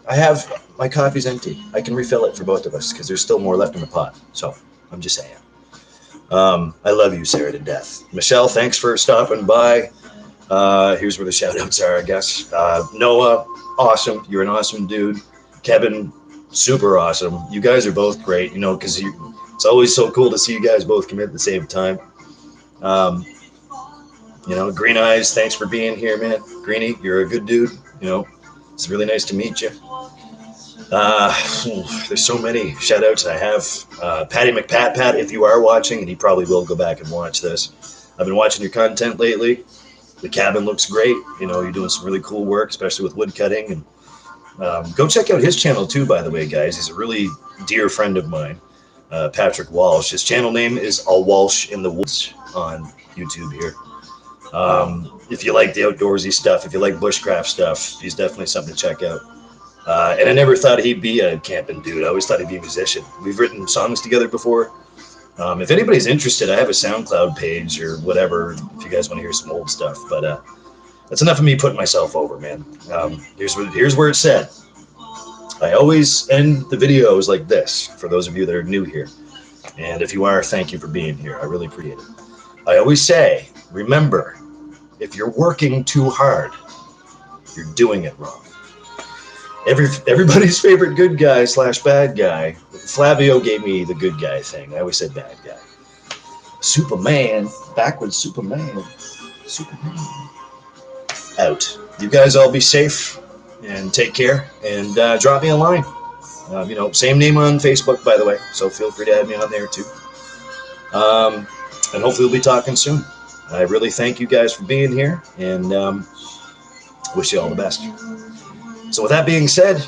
Speaker 1: I have my coffee's empty. I can refill it for both of us because there's still more left in the pot. So I'm just saying. I love you, Sarah, to death. Michelle, thanks for stopping by. Here's where the shout outs are, I guess. Noah, awesome. You're an awesome dude. Kevin, super awesome. You guys are both great, you know, because it's always so cool to see you guys both commit at the same time. You know, Green Eyes, thanks for being here, man. Greenie, you're a good dude. You know, it's really nice to meet you. There's so many shout outs I have. Patty McPat, if you are watching, and you probably will go back and watch this. I've been watching your content lately. The cabin looks great. You know, you're doing some really cool work, especially with wood cutting. And go check out his channel too, by the way, guys. He's a really dear friend of mine, Patrick Walsh. His channel name is A Walsh in the Woods on YouTube here. If you like the outdoorsy stuff, if you like bushcraft stuff, he's definitely something to check out. And I never thought he'd be a camping dude. I always thought he'd be a musician. We've written songs together before. If anybody's interested, I have a SoundCloud page or whatever if you guys want to hear some old stuff. But that's enough of me putting myself over, man. Here's where it's said. I always end the videos like this for those of you that are new here. And if you are, thank you for being here. I really appreciate it. I always say, remember, if you're working too hard, you're doing it wrong. Everybody's favorite good guy / bad guy. Flavio gave me the good guy thing. I always said bad guy. Superman, backwards Superman. Out. You guys all be safe and take care, and drop me a line. You know, same name on Facebook, by the way, so feel free to add me on there too. And hopefully we'll be talking soon. I really thank you guys for being here, and wish you all the best. So with that being said,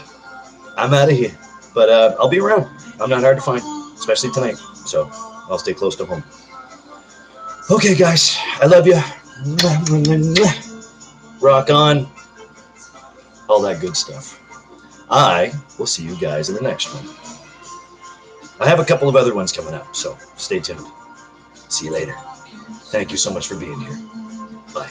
Speaker 1: I'm out of here. But I'll be around. I'm not hard to find, especially tonight. So I'll stay close to home. Okay, guys. I love you. Rock on. All that good stuff. I will see you guys in the next one. I have a couple of other ones coming up, so stay tuned. See you later. Thank you so much for being here. Bye.